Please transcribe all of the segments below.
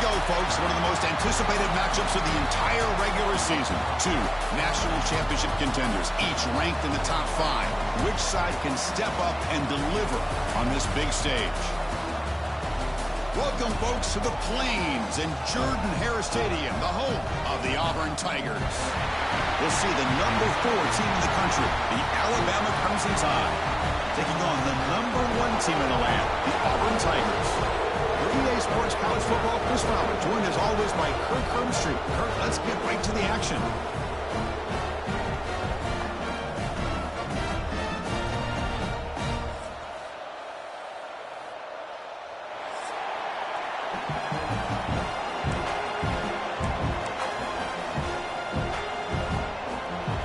go, folks. One of the most anticipated matchups of the entire regular season. Two national championship contenders, each ranked in the top 5. Which side can step up and deliver on this big stage? Welcome, folks, to the Plains and Jordan-Hare Stadium, the home of the Auburn Tigers. We'll see the number 4 team in the country, the Alabama Crimson Tide, taking on the number 1 team in the land, the Auburn Tigers. For EA Sports College Football, Chris Robert, joined as always by Kirk Herbstreit. Kirk, let's get right to the action.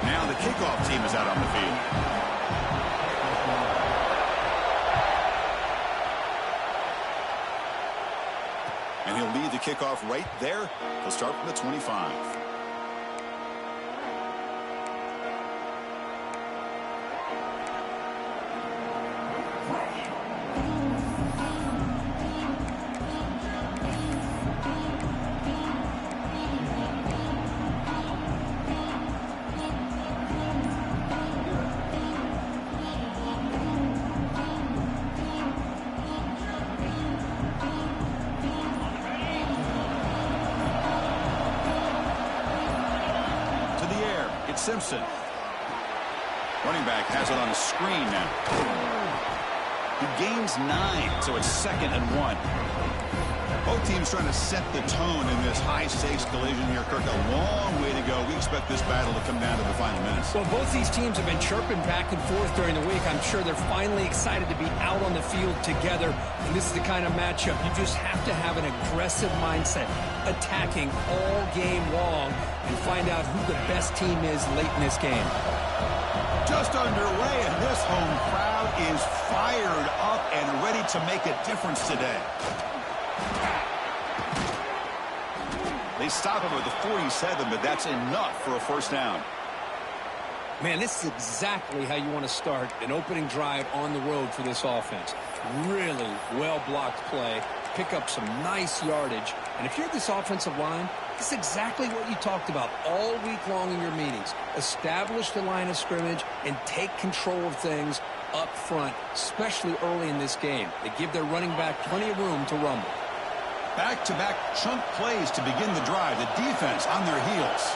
Now the kickoff team is out on the field. And he'll lead the kickoff right there. He'll start from the 25. Simpson. Running back has it on the screen now. He gains 9, so it's 2nd and 1. Both teams trying to set the tone in this high-stakes collision here, Kirk. A long way to go. We expect this battle to come down to the final minutes. Well, both these teams have been chirping back and forth during the week. I'm sure they're finally excited to be out on the field together. And this is the kind of matchup you just have to have an aggressive mindset, attacking all game long, and find out who the best team is late in this game. Just underway, and this home crowd is fired up and ready to make a difference today. They stop him with the 47, but that's enough for a first down. Man, this is exactly how you want to start an opening drive on the road for this offense. Really well-blocked play, pick up some nice yardage. And if you're this offensive line, this is exactly what you talked about all week long in your meetings. Establish the line of scrimmage and take control of things up front, especially early in this game. They give their running back plenty of room to rumble. Back-to-back chunk plays to begin the drive. The defense on their heels.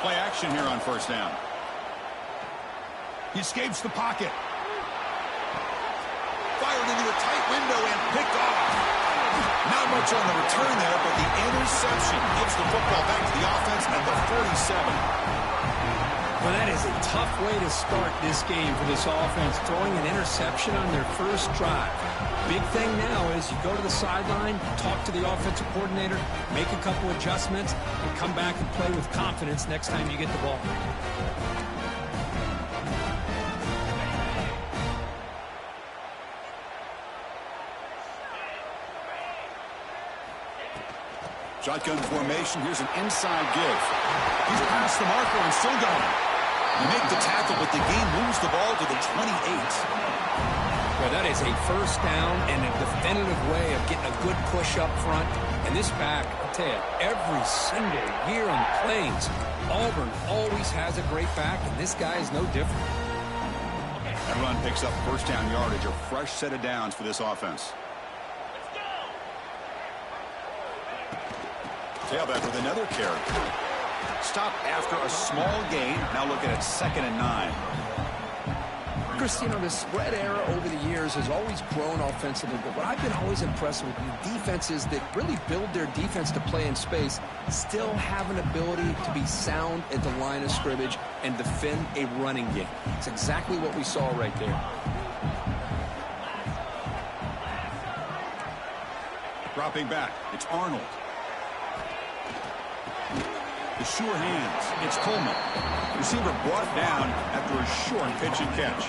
Play action here on first down. He escapes the pocket. Fired into a tight window and picked off. Not much on the return there, but the interception gives the football back to the offense at the 47. Well, that is a tough way to start this game for this offense, throwing an interception on their first drive. Big thing now is you go to the sideline, talk to the offensive coordinator, make a couple adjustments, and come back and play with confidence next time you get the ball. Shotgun formation. Here's an inside give. He's past the marker and still going. You make the tackle, but the game moves the ball to the 28. Well, that is a first down and a definitive way of getting a good push up front. And this back, I'll tell you, every single year on Plains, Auburn always has a great back, and this guy is no different. That run picks up first down yardage, a fresh set of downs for this offense. Tailback with another carry. Stop after a small gain. Now looking at 2nd and 9. Chris, you know, the spread era over the years has always grown offensively, but what I've been always impressed with defenses that really build their defense to play in space still have an ability to be sound at the line of scrimmage and defend a running game. It's exactly what we saw right there. Dropping back, it's Arnold. The sure hands, it's Coleman. Receiver brought down after a short pitch and catch.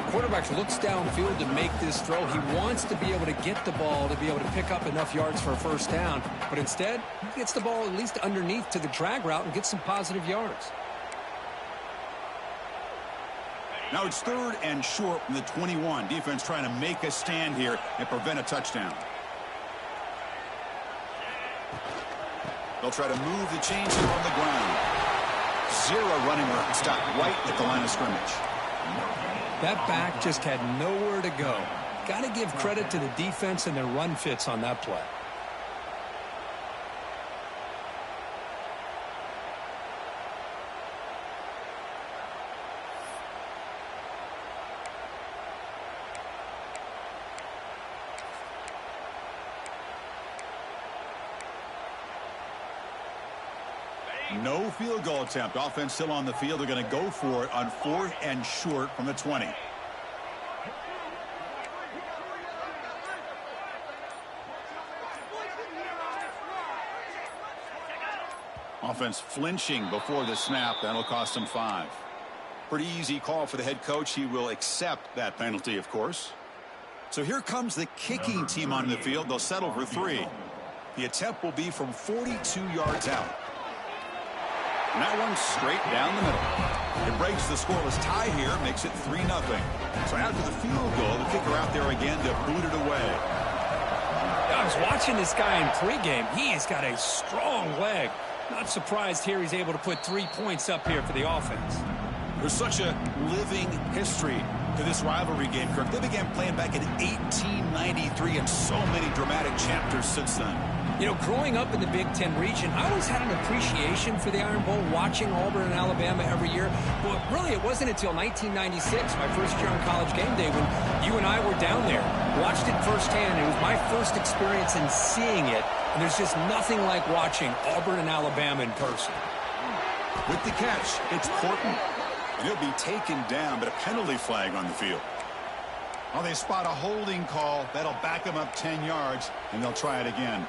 The quarterback looks downfield to make this throw. He wants to be able to get the ball to be able to pick up enough yards for a first down. But instead, he gets the ball at least underneath to the drag route and gets some positive yards. Now it's 3rd and short from the 21. Defense trying to make a stand here and prevent a touchdown. They'll try to move the chains on the ground. Zero running room. Stopped right at the line of scrimmage. That back just had nowhere to go. Got to give credit to the defense and their run fits on that play. No field goal attempt. Offense still on the field. They're going to go for it on 4th and short from the 20. Offense flinching before the snap. That'll cost them 5. Pretty easy call for the head coach. He will accept that penalty, of course. So here comes the kicking team on the field. They'll settle for 3. The attempt will be from 42 yards out. And that one's straight down the middle. It breaks the scoreless tie here, makes it 3-0. So after the field goal, the kicker out there again to boot it away. I was watching this guy in pregame. He has got a strong leg. Not surprised here he's able to put 3 points up here for the offense. There's such a living history to this rivalry game, Kirk. They began playing back in 1893 and so many dramatic chapters since then. You know, growing up in the Big Ten region, I always had an appreciation for the Iron Bowl, watching Auburn and Alabama every year. But really, it wasn't until 1996, my first year on College Game Day, when you and I were down there. Watched it firsthand. It was my first experience in seeing it. And there's just nothing like watching Auburn and Alabama in person. With the catch, it's Porton. And he'll be taken down, but a penalty flag on the field. Well, they spot a holding call. That'll back them up 10 yards, and they'll try it again.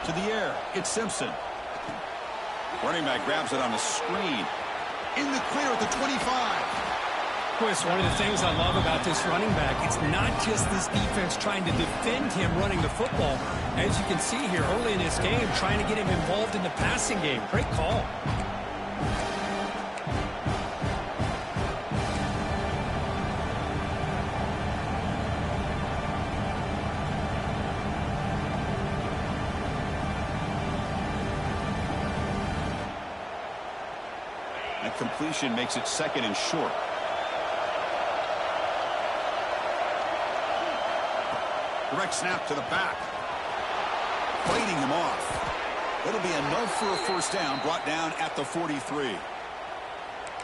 To the air, it's Simpson. Running back grabs it on the screen. In the clear at the 25. Boy, it's one of the things I love about this running back. It's not just this defense trying to defend him running the football. As you can see here early in this game, trying to get him involved in the passing game. Great call. That completion makes it 2nd and short. Direct snap to the back. Fighting him off. It'll be enough for a first down, brought down at the 43.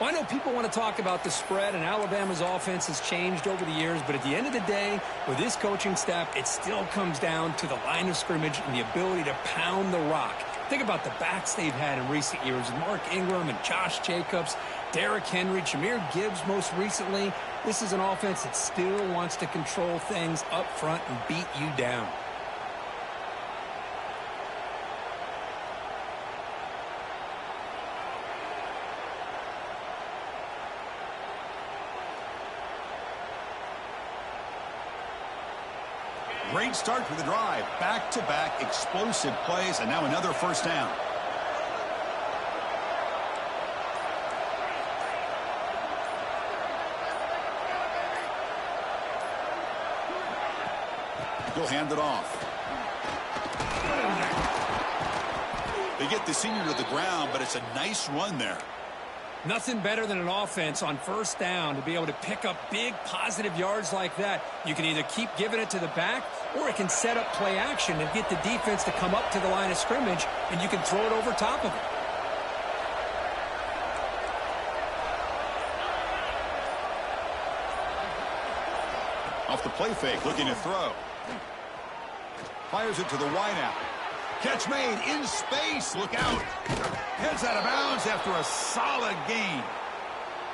Well, I know people want to talk about the spread, and Alabama's offense has changed over the years, but at the end of the day, with this coaching staff, it still comes down to the line of scrimmage and the ability to pound the rock. Think about the backs they've had in recent years. Mark Ingram and Josh Jacobs, Derrick Henry, Jahmyr Gibbs most recently. This is an offense that still wants to control things up front and beat you down. Great start to the drive. Back-to-back explosive plays, and now another first down. He'll hand it off. They get the senior to the ground, but it's a nice run there. Nothing better than an offense on first down to be able to pick up big positive yards like that. You can either keep giving it to the back, or it can set up play action and get the defense to come up to the line of scrimmage, and you can throw it over top of it. Off the play fake, looking to throw. Fires it to the wideout. Catch made in space. Look out. Heads out of bounds after a solid gain.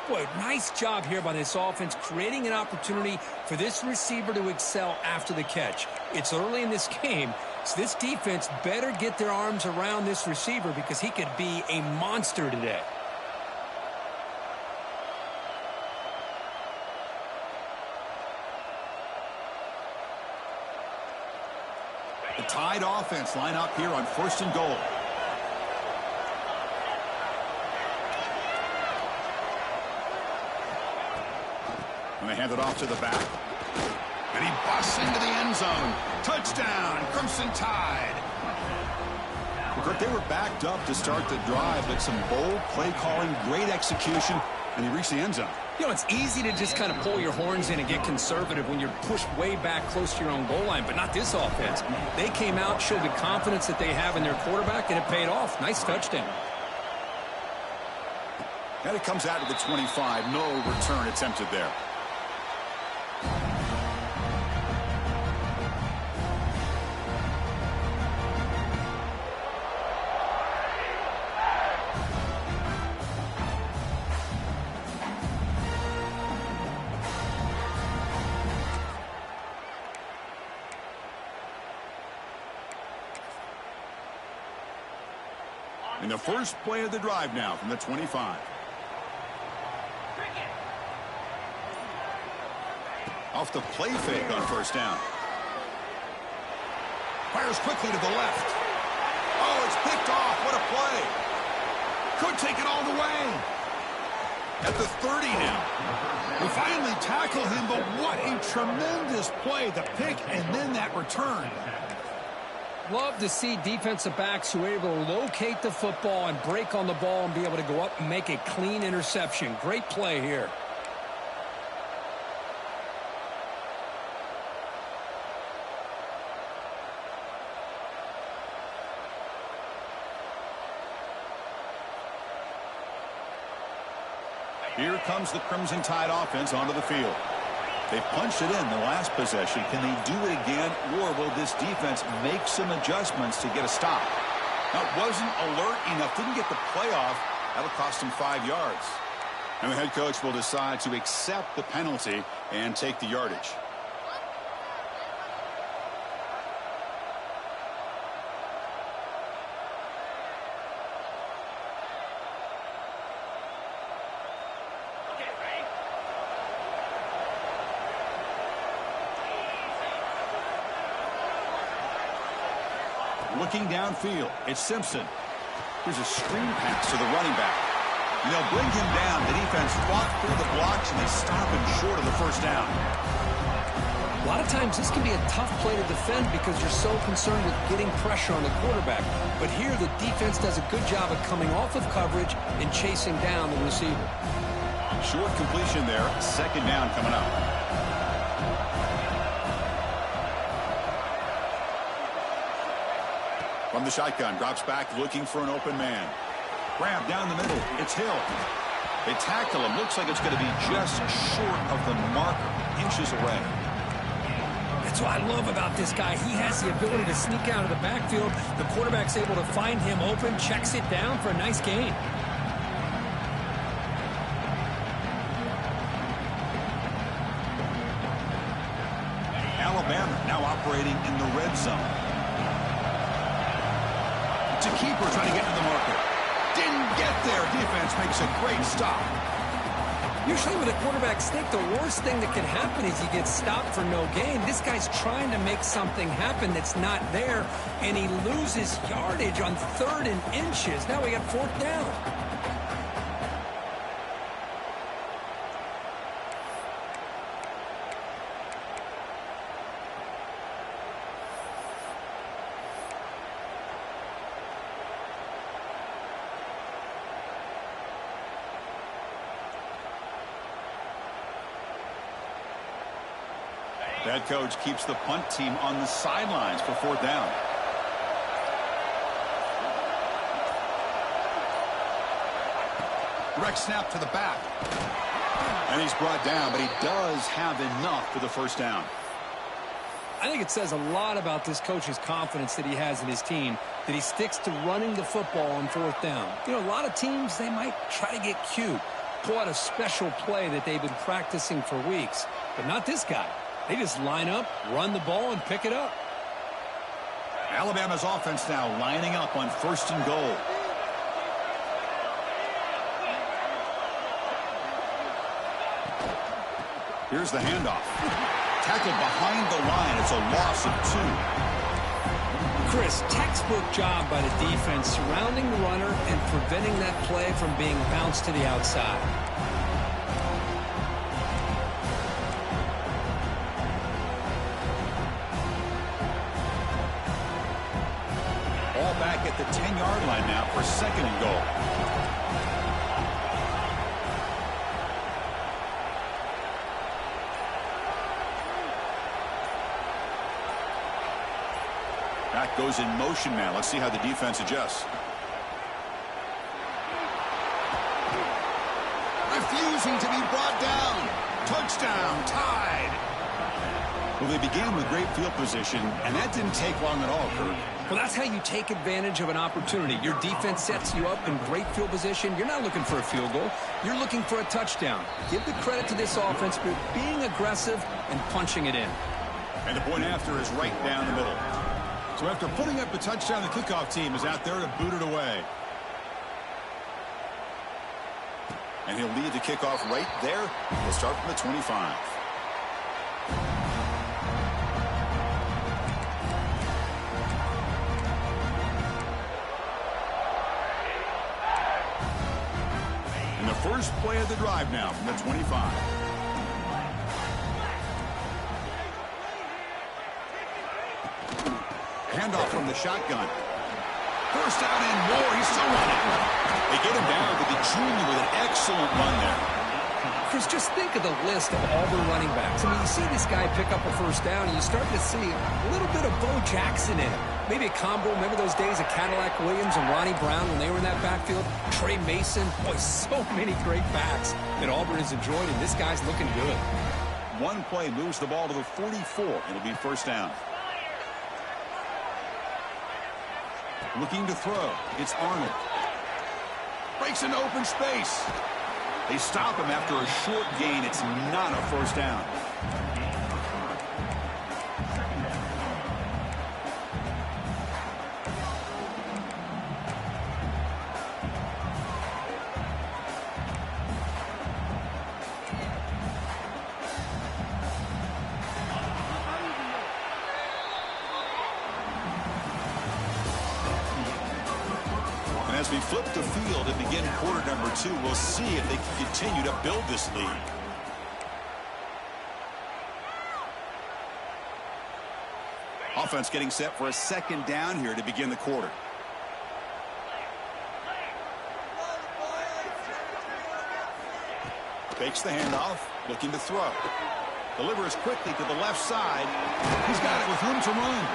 Boy, nice job here by this offense, creating an opportunity for this receiver to excel after the catch. It's early in this game, so this defense better get their arms around this receiver because he could be a monster today. Tide offense line up here on 1st and goal. And they hand it off to the back. And he busts into the end zone. Touchdown, Crimson Tide. Kurt, they were backed up to start the drive, but some bold play calling, great execution, and he reached the end zone. You know, it's easy to just kind of pull your horns in and get conservative when you're pushed way back close to your own goal line, but not this offense. They came out, showed the confidence that they have in their quarterback, and it paid off. Nice touchdown. And it comes out to the 25. No return attempted there. In the first play of the drive now from the 25. Off the play fake on 1st down. Fires quickly to the left. Oh, it's picked off. What a play. Could take it all the way. At the 30 now. We finally tackle him, but what a tremendous play. The pick and then that return. Love to see defensive backs who are able to locate the football and break on the ball and be able to go up and make a clean interception. Great play here. Here comes the Crimson Tide offense onto the field. They punched it in the last possession. Can they do it again, or will this defense make some adjustments to get a stop? Now, it wasn't alert enough. Didn't get the playoff. That'll cost him 5 yards. And the head coach will decide to accept the penalty and take the yardage. Looking downfield, it's Simpson. Here's a screen pass to the running back. And they'll bring him down. The defense fought through the blocks, and they stop him short of the 1st down. A lot of times this can be a tough play to defend because you're so concerned with getting pressure on the quarterback. But here the defense does a good job of coming off of coverage and chasing down the receiver. Short completion there. 2nd down coming up. From the shotgun, drops back looking for an open man. Grab down the middle. It's Hill. They tackle him. Looks like it's going to be just short of the marker. Inches away. That's what I love about this guy. He has the ability to sneak out of the backfield. The quarterback's able to find him open, checks it down for a nice gain. Alabama now operating in the red zone. To keeper trying to get to the marker. Didn't get there. Defense makes a great stop. Usually with a quarterback sneak, the worst thing that can happen is he gets stopped for no gain. This guy's trying to make something happen that's not there, and he loses yardage on 3rd and inches. Now we got 4th down. Head coach keeps the punt team on the sidelines for 4th down. Direct snap to the back. And he's brought down, but he does have enough for the 1st down. I think it says a lot about this coach's confidence that he has in his team, that he sticks to running the football on 4th down. You know, a lot of teams, they might try to get cute, pull out a special play that they've been practicing for weeks, but not this guy. They just line up, run the ball, and pick it up. Alabama's offense now lining up on 1st and goal. Here's the handoff. Tackled behind the line. It's a loss of 2. Chris, textbook job by the defense surrounding the runner and preventing that play from being bounced to the outside. Ball back at the 10-yard line now for 2nd and goal. Back goes in motion now. Let's see how the defense adjusts. Refusing to be brought down. Touchdown, tied. Well, they began with great field position, and that didn't take long at all, Kirk. Well, that's how you take advantage of an opportunity. Your defense sets you up in great field position. You're not looking for a field goal. You're looking for a touchdown. Give the credit to this offense for being aggressive and punching it in. And the point after is right down the middle. So after putting up the touchdown, the kickoff team is out there to boot it away. And he'll lead the kickoff right there. He'll start from the 25. And the first play of the drive now from the 25. Handoff from the shotgun. First down and more. He's still running. They get him down to the junior with an excellent run there. Chris, just think of the list of Auburn running backs. I mean, you see this guy pick up a first down, and you start to see a little bit of Bo Jackson in it. Maybe a combo. Remember those days of Cadillac Williams and Ronnie Brown when they were in that backfield? Trey Mason. Boy, so many great backs that Auburn has enjoyed, and this guy's looking good. One play moves the ball to the 44. It'll be first down. Looking to throw. It's Arnold. Breaks into open space. They stop him after a short gain. It's not a first down. As we flip the field and begin quarter number 2, we'll see if they can continue to build this lead. Offense getting set for a second down here to begin the quarter. Fakes the handoff, looking to throw. Delivers quickly to the left side. He's got it with room to run.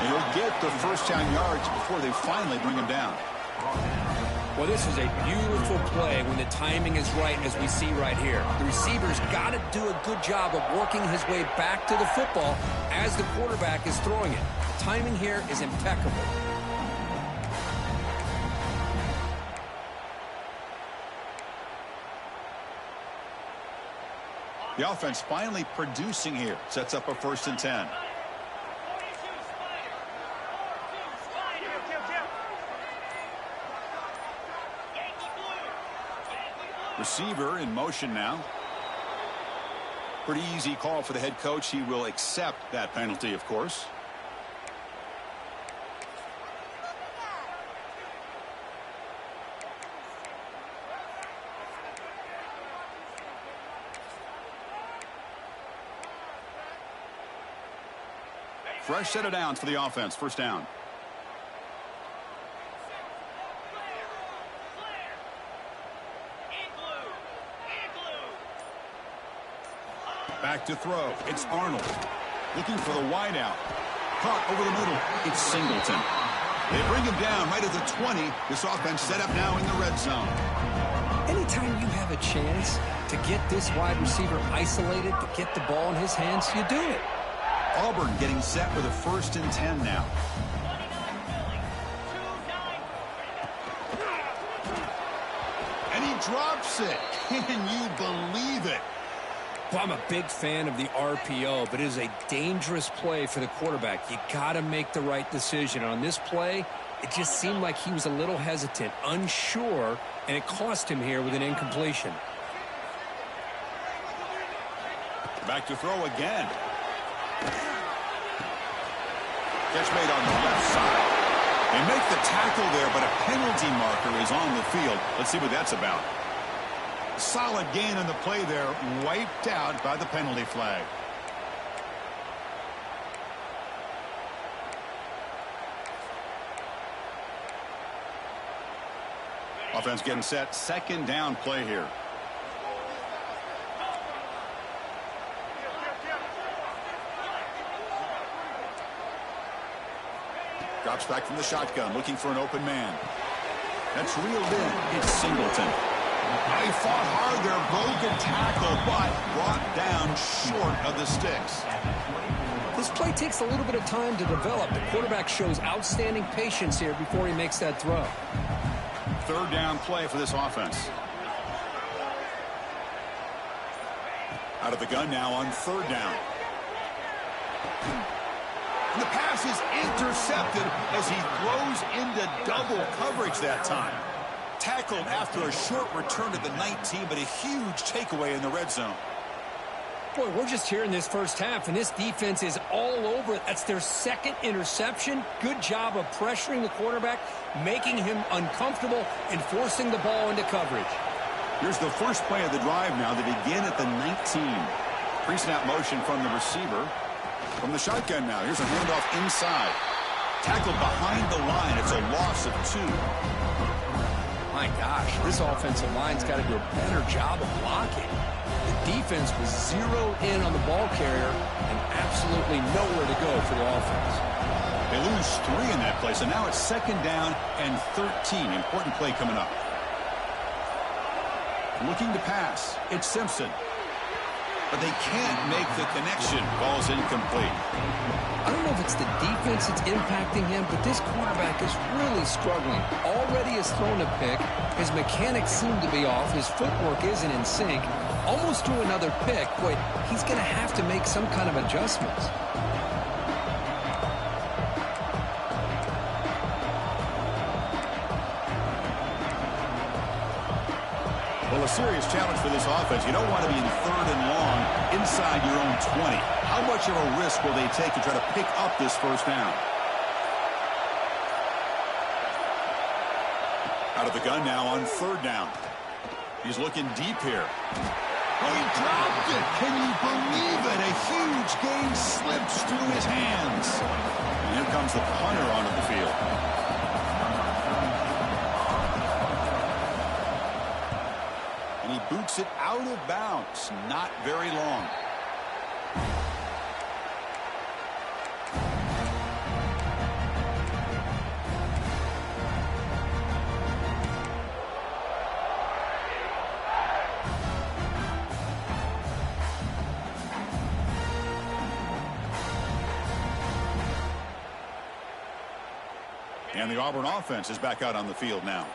And he'll get the first down yards before they finally bring him down. Well, this is a beautiful play when the timing is right, as we see right here. The receiver's got to do a good job of working his way back to the football as the quarterback is throwing it. The timing here is impeccable. The offense finally producing here. Sets up a 1st and 10. Receiver in motion now. Pretty easy call for the head coach. He will accept that penalty, of course. Fresh set of downs for the offense. First down. Back to throw. It's Arnold. Looking for the wideout. Caught over the middle. It's Singleton. They bring him down right at the 20. This offense set up now in the red zone. Anytime you have a chance to get this wide receiver isolated, to get the ball in his hands, you do it. Auburn getting set with a 1st and 10 now. And he drops it. Can you believe it? Well, I'm a big fan of the RPO, but it is a dangerous play for the quarterback. You got to make the right decision. On this play, it just seemed like he was a little hesitant, unsure, and it cost him here with an incompletion. Back to throw again. Catch made on the left side. They make the tackle there, but a penalty marker is on the field. Let's see what that's about. Solid gain on the play there, wiped out by the penalty flag. Offense getting set. Second down play here. Drops back from the shotgun, looking for an open man. That's reeled in. It's Singleton. He fought hard there, broke a tackle, but brought down short of the sticks. This play takes a little bit of time to develop. The quarterback shows outstanding patience here before he makes that throw. Third down play for this offense. Out of the gun now on third down. And the pass is intercepted as he throws into double coverage that time. Tackled after a short return to the 19, but a huge takeaway in the red zone. Boy, we're just here in this first half, and this defense is all over it. That's their second interception. Good job of pressuring the quarterback, making him uncomfortable, and forcing the ball into coverage. Here's the first play of the drive now. They begin at the 19. Pre-snap motion from the receiver. From the shotgun now. Here's a handoff inside. Tackled behind the line. It's a loss of 2. My gosh, this offensive line's got to do a better job of blocking. The defense was zeroed in on the ball carrier and absolutely nowhere to go for the offense. They lose 3 in that play, so now it's second down and 13. Important play coming up. Looking to pass. It's Simpson. But they can't make the connection. Ball's incomplete. I don't know if it's the defense that's impacting him, but this quarterback is really struggling. Already has thrown a pick. His mechanics seem to be off. His footwork isn't in sync. Almost threw another pick. Boy, he's going to have to make some kind of adjustments. Well, a serious challenge for this offense. You don't want to be in third and long inside your own 20. How much of a risk will they take to try to pick up this first down? Out of the gun now on third down. He's looking deep here. Oh, he dropped it. Can you believe it? A huge gain slips through his hands. And here comes the punter onto the field. And he boots it out of bounds. Not very long. And the Auburn offense is back out on the field now.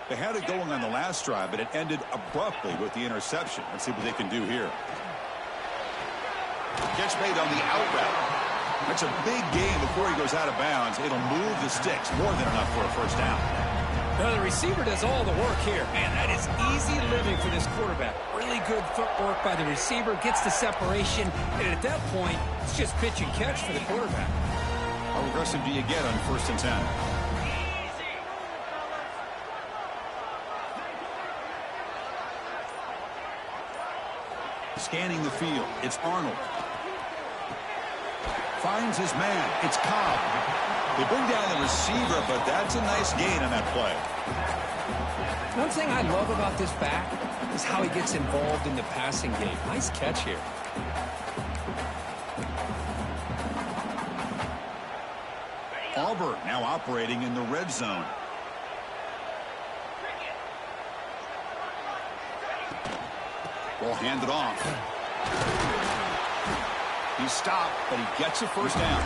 They had it going on the last drive, but it ended abruptly with the interception. Let's see what they can do here. Catch made on the out route. That's a big gain before he goes out of bounds. It'll move the sticks. More than enough for a first down. Well, the receiver does all the work here. Man, that is easy living for this quarterback. Really good footwork by the receiver. Gets the separation. And at that point, it's just pitch and catch for the quarterback. How aggressive do you get on 1st and 10? Scanning the field. It's Arnold. Finds his man. It's Cobb. They bring down the receiver, but that's a nice gain on that play. One thing I love about this back is how he gets involved in the passing game. Nice catch here. Auburn now operating in the red zone. Ball handed off. He's stopped, but he gets a first down.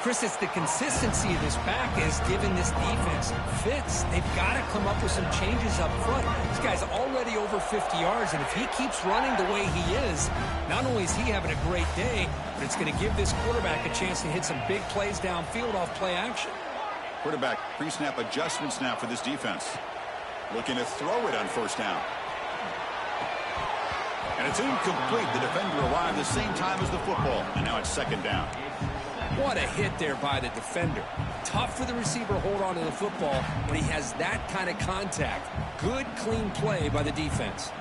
Chris, it's the consistency of this back is giving this defense fits. They've got to come up with some changes up front. This guy's already over 50 yards, and if he keeps running the way he is, not only is he having a great day, but it's going to give this quarterback a chance to hit some big plays downfield off play action. Quarterback pre-snap adjustments now for this defense. Looking to throw it on first down. And it's incomplete. The defender arrived the same time as the football, and now it's second down. What a hit there by the defender. Tough for the receiver to hold on to the football when he has that kind of contact. Good, clean play by the defense.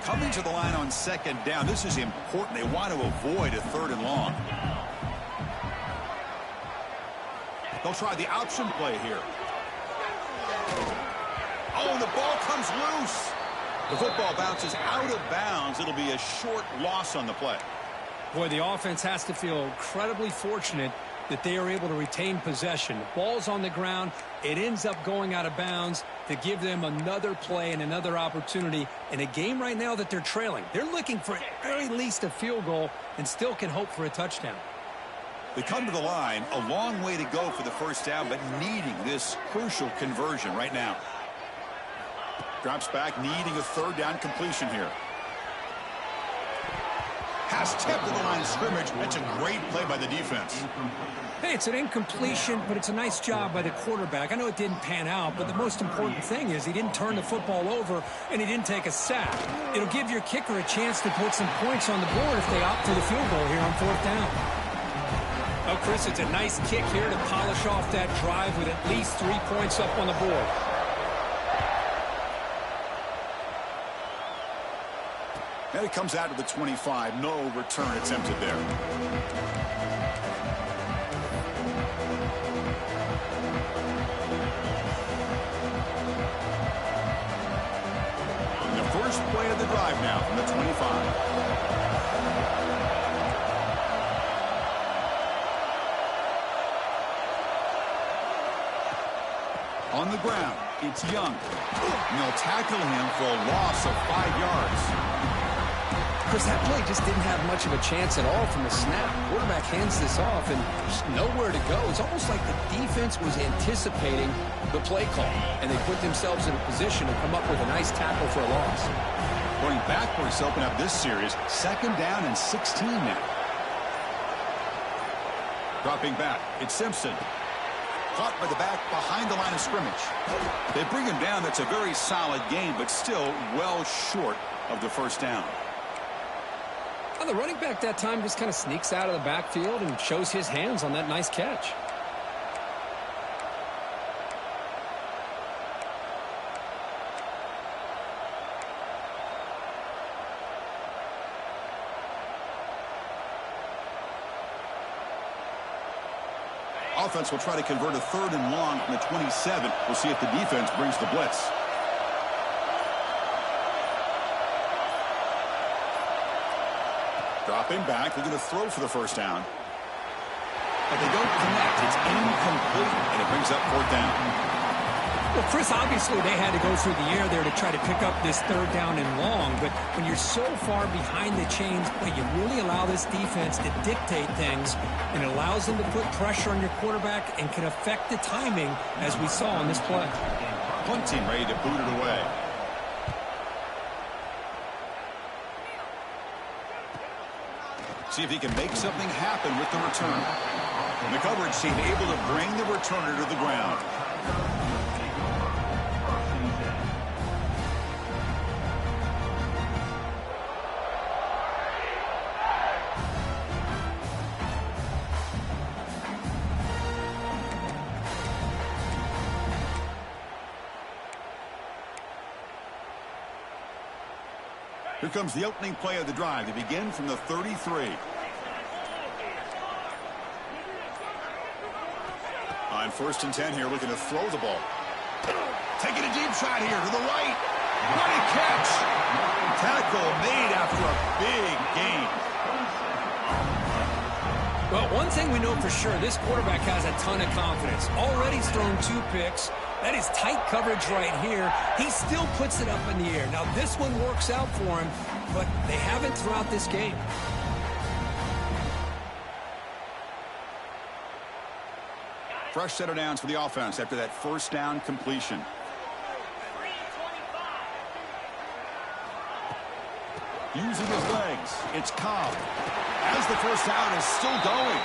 Coming to the line on second down. This is important. They want to avoid a 3rd and long. They'll try the option play here. Oh, the ball comes loose. The football bounces out of bounds. It'll be a short loss on the play. Boy, the offense has to feel incredibly fortunate that they are able to retain possession. The ball's on the ground. It ends up going out of bounds to give them another play and another opportunity in a game right now that they're trailing. They're looking for at very least a field goal and still can hope for a touchdown. They come to the line, a long way to go for the first down, but needing this crucial conversion right now. Drops back, needing a 3rd down completion here. Has tipped to the line of scrimmage. That's a great play by the defense. Hey, it's an incompletion, but it's a nice job by the quarterback. I know it didn't pan out, but the most important thing is he didn't turn the football over and he didn't take a sack. It'll give your kicker a chance to put some points on the board if they opt for the field goal here on 4th down. Oh, Chris, it's a nice kick here to polish off that drive with at least 3 points up on the board. And it comes out to the 25. No return attempted there. The first play of the drive now from the 25. On the ground, it's Young. And they'll tackle him for a loss of 5 yards. Chris, that play just didn't have much of a chance at all from the snap. Quarterback hands this off and just nowhere to go. It's almost like the defense was anticipating the play call, and they put themselves in a position to come up with a nice tackle for a loss. Going backwards to open up this series, 2nd down and 16 now. Dropping back, it's Simpson. Caught by the back behind the line of scrimmage. They bring him down. That's a very solid game, but still well short of the first down. Well, the running back that time just kind of sneaks out of the backfield and shows his hands on that nice catch. Offense will try to convert a 3rd and long from the 27. We'll see if the defense brings the blitz. Dropping back, they're going to throw for the first down. But they don't connect. It's incomplete, and it brings up 4th down. Well, Chris, obviously they had to go through the air there to try to pick up this 3rd down and long, but when you're so far behind the chains, boy, you really allow this defense to dictate things, and it allows them to put pressure on your quarterback and can affect the timing, as we saw on this play. Punt team ready to boot it away. See if he can make something happen with the return. And the coverage team able to bring the returner to the ground. Here comes the opening play of the drive. They begin from the 33. On 1st and 10 here, looking to throw the ball. Taking a deep shot here to the right. What a catch. Tackle made after a big gain. Well, one thing we know for sure, this quarterback has a ton of confidence. Already he's thrown 2 picks. That is tight coverage right here. He still puts it up in the air. Now, this one works out for him, but they haven't throughout this game. Fresh set of downs for the offense after that first down completion. Using his legs, it's Cobb. As the first down is still going.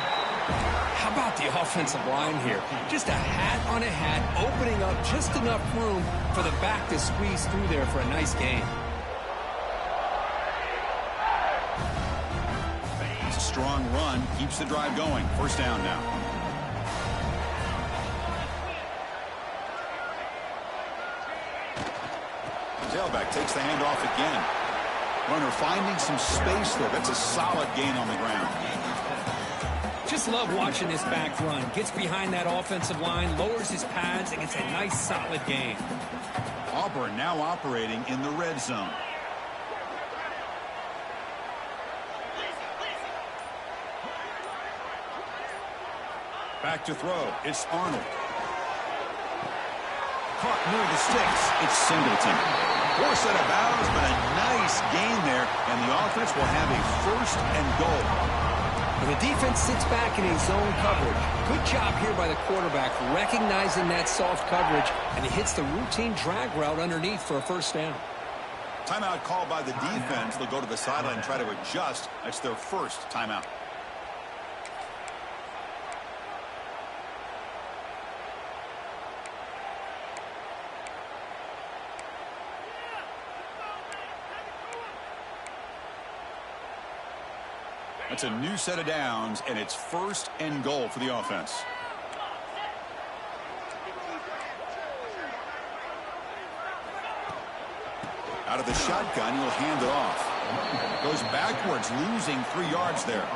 How about the offensive line here? Just a hat on a hat, opening up just enough room for the back to squeeze through there for a nice gain. strong run keeps the drive going. First down now. Tailback takes the handoff again. Runner finding some space there. That's a solid gain on the ground. Just love watching this back run. Gets behind that offensive line, lowers his pads, and gets a nice solid gain. Auburn now operating in the red zone. Back to throw. It's Arnold. Caught near the sticks. It's Singleton. Poor set of bounds, but a nice gain there, and the offense will have a first and goal. And the defense sits back in a zone coverage. Good job here by the quarterback, recognizing that soft coverage, and he hits the routine drag route underneath for a first down. Timeout called by the defense. They'll go to the sideline and try to adjust. That's their first timeout. That's a new set of downs, and it's first and goal for the offense. Out of the shotgun, he'll hand it off. Goes backwards, losing 3 yards there.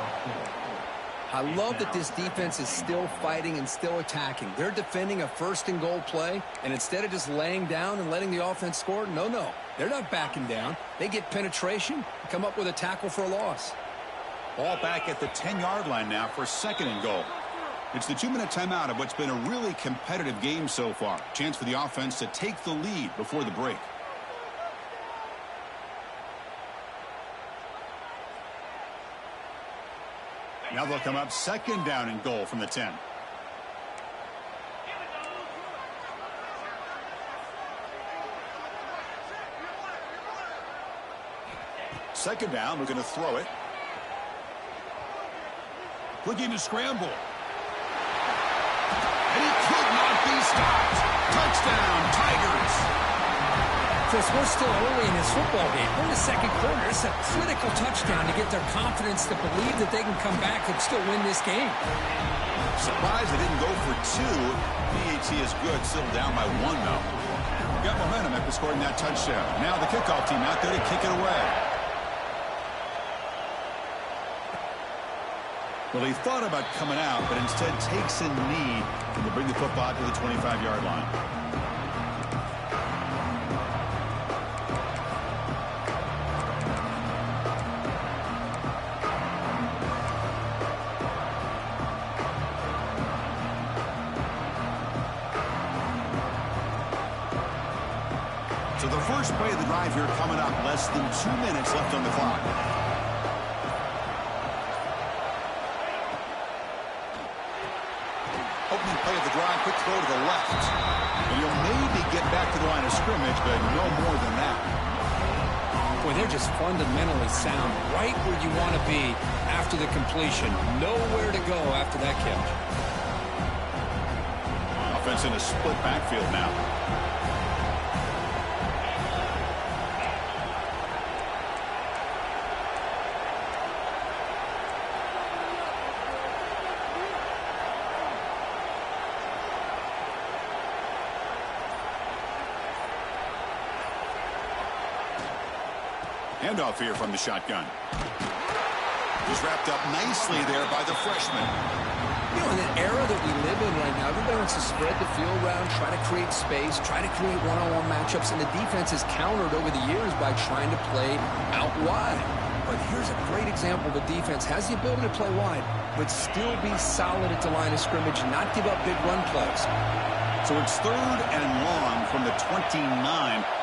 I love that this defense is still fighting and still attacking. They're defending a first and goal play, and instead of just laying down and letting the offense score, no. They're not backing down. They get penetration, come up with a tackle for a loss. Ball back at the 10-yard line now for second and goal. It's the 2-minute timeout of what's been a really competitive game so far. Chance for the offense to take the lead before the break. Now they'll come up second down and goal from the 10. Second down, we're going to throw it. Looking to scramble. And he could not be stopped. Touchdown, Tigers. Chris, we're still early in this football game. We're in the second quarter. It's a critical touchdown to get their confidence to believe that they can come back and still win this game. Surprised they didn't go for 2. PAT is good. Still down by 1, though. Got momentum after scoring that touchdown. Now the kickoff team out there to kick it away. Well, he thought about coming out, but instead takes a knee and to bring the football to the 25-yard line. So the first play of the drive here coming up. Less than 2 minutes left on the clock. Play of the drive, quick throw to the left. And you'll maybe get back to the line of scrimmage, but no more than that. Boy, they're just fundamentally sound, right where you want to be after the completion. Nowhere to go after that catch. Offense in a split backfield now. Handoff here from the shotgun. Just wrapped up nicely there by the freshman. You know, in the era that we live in right now, everybody wants to spread the field around, try to create space, try to create one-on-one matchups, and the defense has countered over the years by trying to play out wide. But here's a great example. The defense has the ability to play wide, but still be solid at the line of scrimmage and not give up big run plays. So it's third and long from the 29.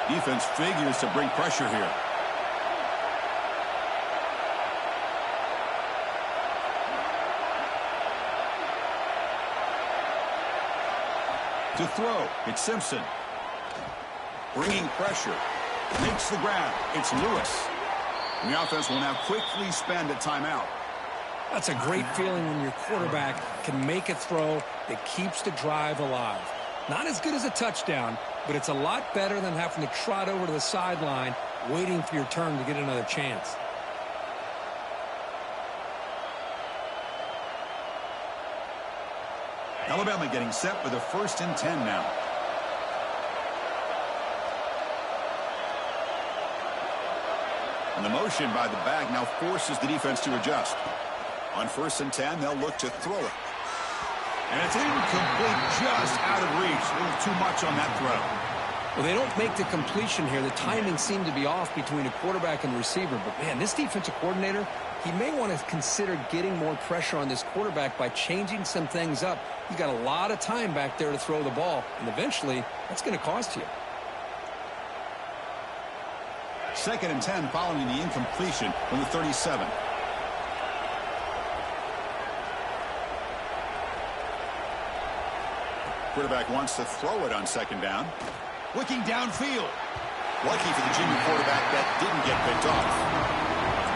Defense figures to bring pressure here. To throw, it's Simpson. Bringing pressure. Makes the grab. It's Lewis. And the offense will now quickly spend a timeout. That's a great feeling when your quarterback can make a throw that keeps the drive alive. Not as good as a touchdown, but it's a lot better than having to trot over to the sideline waiting for your turn to get another chance. Alabama getting set for the 1st and 10 now. And the motion by the back now forces the defense to adjust. On 1st and 10, they'll look to throw it. And it's incomplete, just out of reach. A little too much on that throw. Well, they don't make the completion here. The timing seemed to be off between the quarterback and the receiver. But, man, this defensive coordinator, he may want to consider getting more pressure on this quarterback by changing some things up. He's got a lot of time back there to throw the ball, and eventually that's going to cost you. 2nd and 10 following the incompletion from the 37. Quarterback wants to throw it on 2nd down. Looking downfield. Lucky for the junior quarterback that didn't get picked off.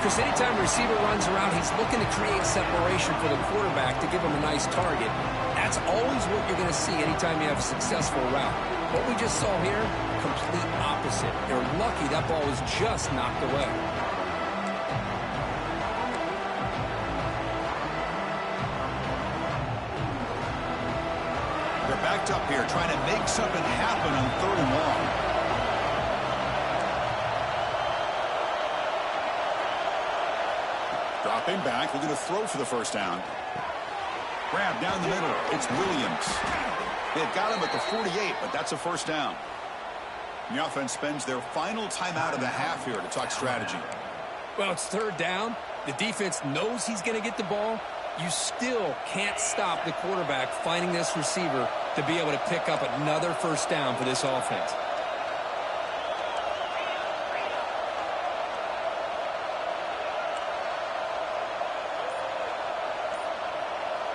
Because anytime a receiver runs around, he's looking to create separation for the quarterback to give him a nice target. That's always what you're going to see anytime you have a successful route. What we just saw here, complete opposite. They're lucky that ball was just knocked away. They're backed up here, trying to make something happen on 3rd and long. Dropping back, looking to throw for the 1st down. Grab down the middle. It's Williams. They've got him at the 48, but that's a 1st down. And the offense spends their final timeout of the half here to talk strategy. Well, it's 3rd down. The defense knows he's going to get the ball. You still can't stop the quarterback finding this receiver to be able to pick up another 1st down for this offense.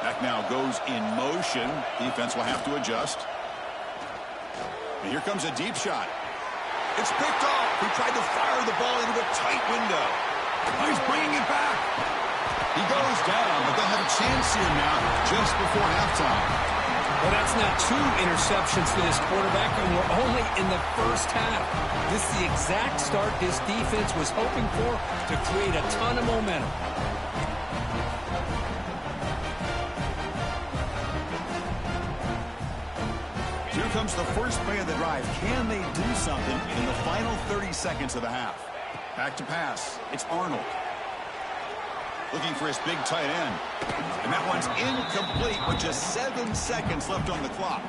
Back now goes in motion. Defense will have to adjust. And here comes a deep shot. It's picked off. He tried to fire the ball into a tight window. He's bringing it back. He goes down, but they'll have a chance here now just before halftime. Well, that's now 2 interceptions for this quarterback, and we're only in the 1st half. This is the exact start this defense was hoping for to create a ton of momentum. Here comes the first play of the drive. Can they do something in the final 30 seconds of the half? Back to pass. It's Arnold. Looking for his big tight end. And that one's incomplete with just 7 seconds left on the clock.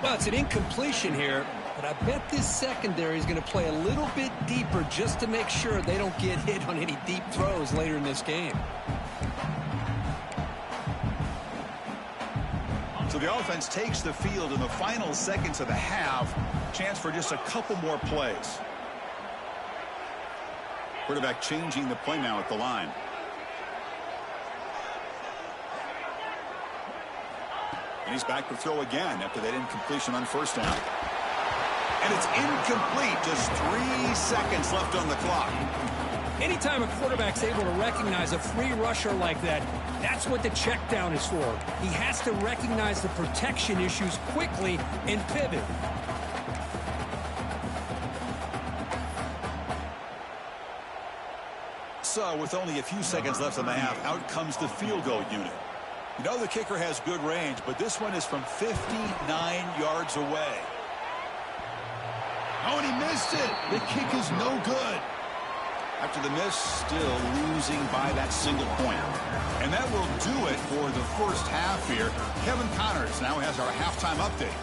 Well, it's an incompletion here, but I bet this secondary is going to play a little bit deeper just to make sure they don't get hit on any deep throws later in this game. So the offense takes the field in the final seconds of the half. Chance for just a couple more plays. Quarterback changing the play now at the line. And he's back to throw again after that incompletion on 1st down. And it's incomplete. Just 3 seconds left on the clock. Anytime a quarterback's able to recognize a free rusher like that, that's what the check down is for. He has to recognize the protection issues quickly and pivot. So with only a few seconds left in the half, out comes the field goal unit. You know the kicker has good range, but this one is from 59 yards away. Oh, and he missed it. The kick is no good. After the miss, still losing by that single point. And that will do it for the 1st half here. Kevin Connors now has our halftime update.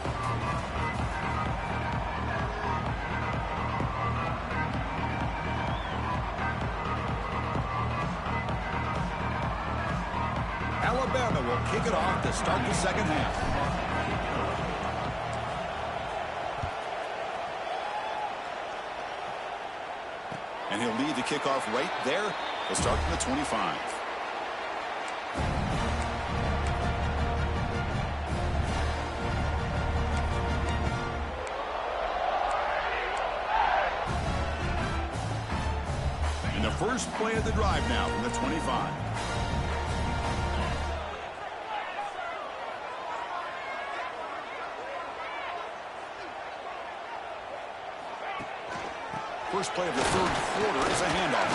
Alabama will kick it off to start the 2nd half. And he'll lead the kickoff right there. He'll start from the 25. And the first play of the drive now from the 25. First play of the 3rd quarter is a handoff.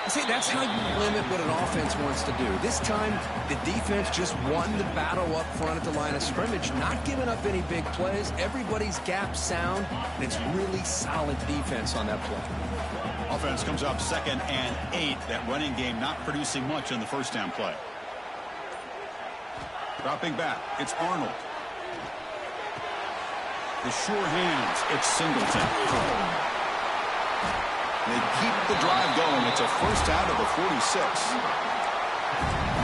See, that's how you limit what an offense wants to do. This time, the defense just won the battle up front at the line of scrimmage, not giving up any big plays. Everybody's gap sound, and it's really solid defense on that play. Offense comes up 2nd and 8. That running game not producing much in the first down play. Dropping back, it's Arnold. The sure hands, it's Singleton. They keep the drive going. It's a first out of the 46.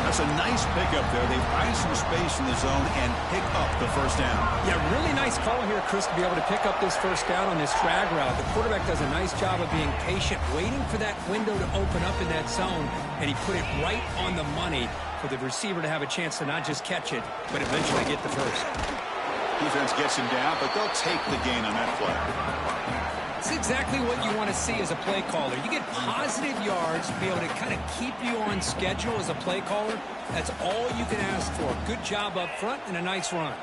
That's a nice pickup there. They find some space in the zone and pick up the first down. Yeah, really nice call here, Chris, to be able to pick up this first down on this drag route. The quarterback does a nice job of being patient, waiting for that window to open up in that zone, and he put it right on the money for the receiver to have a chance to not just catch it, but eventually get the first. Defense gets him down, but they'll take the gain on that play. It's exactly what you want to see as a play caller. You get positive yards to be able to kind of keep you on schedule as a play caller. That's all you can ask for. Good job up front and a nice run.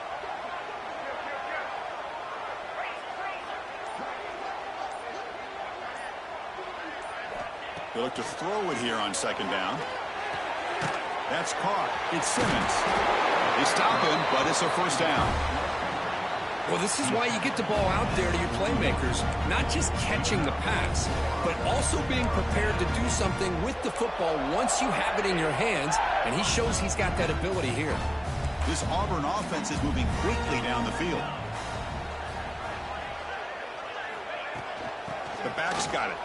They look to throw it here on 2nd down. That's caught. It's Simmons. They stop him, but it's a first down. Well, this is why you get the ball out there to your playmakers, not just catching the pass, but also being prepared to do something with the football once you have it in your hands, and he shows he's got that ability here. This Auburn offense is moving quickly down the field. The back's got it.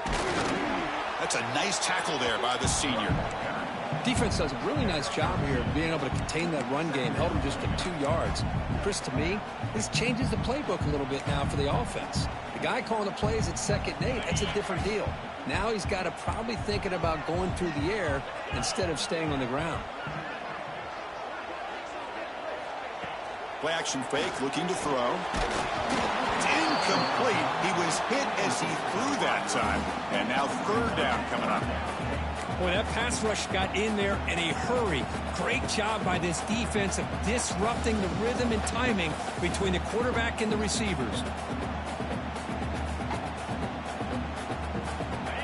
That's a nice tackle there by the senior. Defense does a really nice job here of being able to contain that run game, held him just to 2 yards. Chris, to me, this changes the playbook a little bit now for the offense. The guy calling the plays at 2nd and 8, that's a different deal. Now he's got to probably thinking about going through the air instead of staying on the ground. Play action fake, looking to throw. It's incomplete. He was hit as he threw that time. And now 3rd down coming up. Boy, that pass rush got in there in a hurry. Great job by this defense of disrupting the rhythm and timing between the quarterback and the receivers.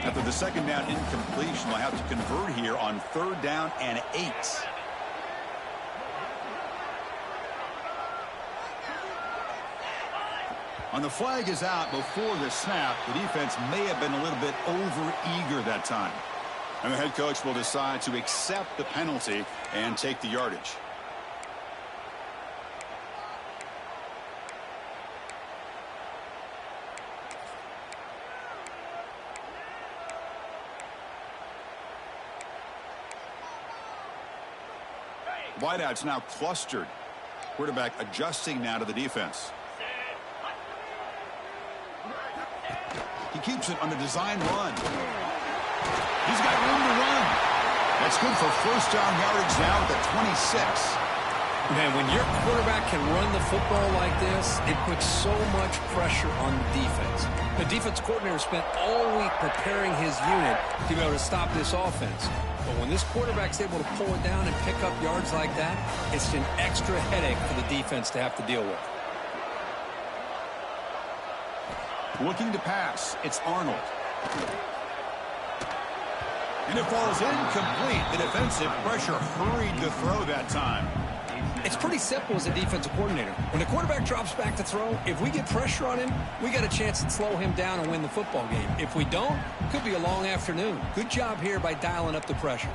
After the 2nd down incompletion, they'll have to convert here on 3rd down and 8. On the flag is out before the snap. The defense may have been a little bit over-eager that time. And the head coach will decide to accept the penalty and take the yardage. Wideouts now clustered. Quarterback adjusting now to the defense. He keeps it on the design run. He's got room to run. That's good for first down yardage now at the 26. Man, when your quarterback can run the football like this, it puts so much pressure on the defense. The defense coordinator spent all week preparing his unit to be able to stop this offense. But when this quarterback's able to pull it down and pick up yards like that, it's an extra headache for the defense to have to deal with. Looking to pass, it's Arnold. And it falls incomplete. The defensive pressure hurried to throw that time. It's pretty simple as a defensive coordinator. When the quarterback drops back to throw, if we get pressure on him, we got a chance to slow him down and win the football game. If we don't, it could be a long afternoon. Good job here by dialing up the pressure.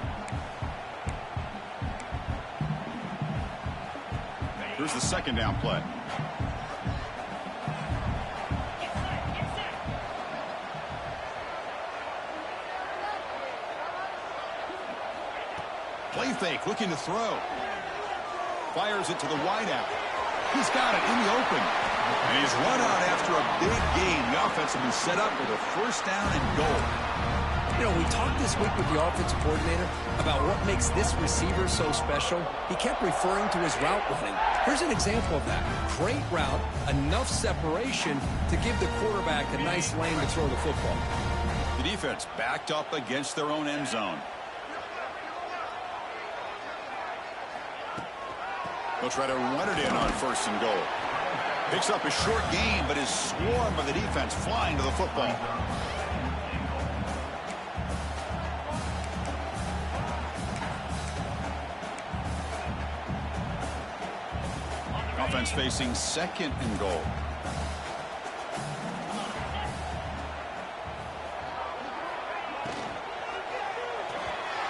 Here's the 2nd down play. Play fake, looking to throw. Fires it to the wideout. He's got it in the open. And he's run out after a big gain. The offense will be set up with a first down and goal. You know, we talked this week with the offensive coordinator about what makes this receiver so special. He kept referring to his route running. Here's an example of that. Great route, enough separation to give the quarterback a nice lane to throw the football. The defense backed up against their own end zone. They'll try to run it in on 1st and goal. Picks up a short gain, but is swarmed by the defense flying to the football. Offense facing second and goal.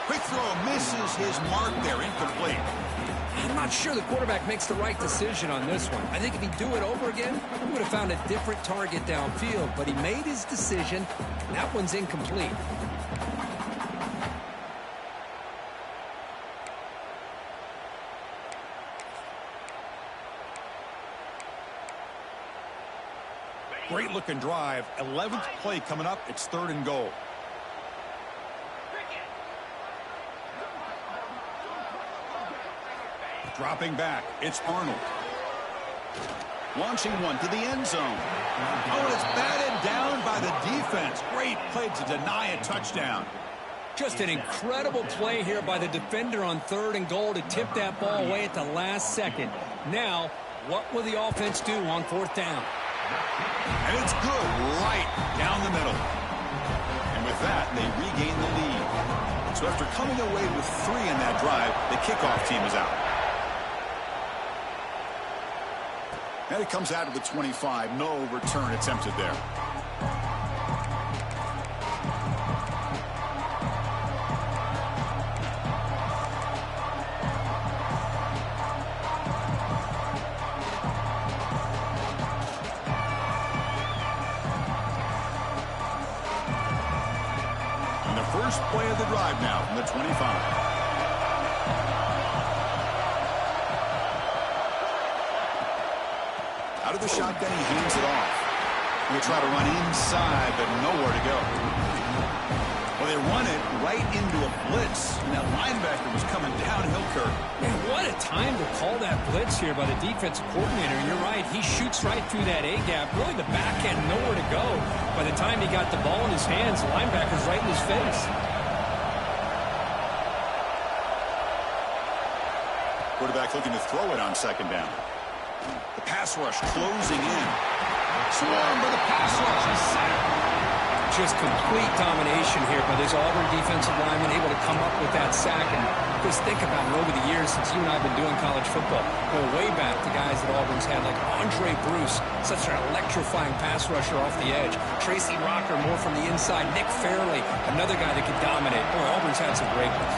Quick throw misses his mark there, incomplete. I'm not sure the quarterback makes the right decision on this one. I think if he'd do it over again, he would have found a different target downfield, but he made his decision, and that one's incomplete. Great looking drive. 11th play coming up. It's 3rd and goal. Dropping back. It's Arnold. Launching one to the end zone. Oh, and it's batted down by the defense. Great play to deny a touchdown. Just an incredible play here by the defender on 3rd and goal to tip that ball away at the last second. Now, what will the offense do on 4th down? And it's good right down the middle. And with that, they regain the lead. So after coming away with 3 in that drive, the kickoff team is out. And it comes out of the 25. No return attempted there. And the first play of the drive now from the 25. Out of the shotgun, he hands it off. He'll try to run inside, but nowhere to go. Well, they run it right into a blitz, and that linebacker was coming downhill, Kirk. Man, what a time to call that blitz here by the defensive coordinator. You're right. He shoots right through that A-gap. Really, the back end, nowhere to go. By the time he got the ball in his hands, the linebacker's right in his face. Quarterback looking to throw it on 2nd down. The pass rush closing in. Swarm by the pass rush. He's sacked. Just complete domination here by this Auburn defensive lineman, able to come up with that sack. And just think about it, over the years since you and I have been doing college football, go way back to guys that Auburn's had like Andre Bruce, such an electrifying pass rusher off the edge. Tracy Rocker, more from the inside. Nick Fairley, another guy that could dominate. Boy, Auburn's had some great ones.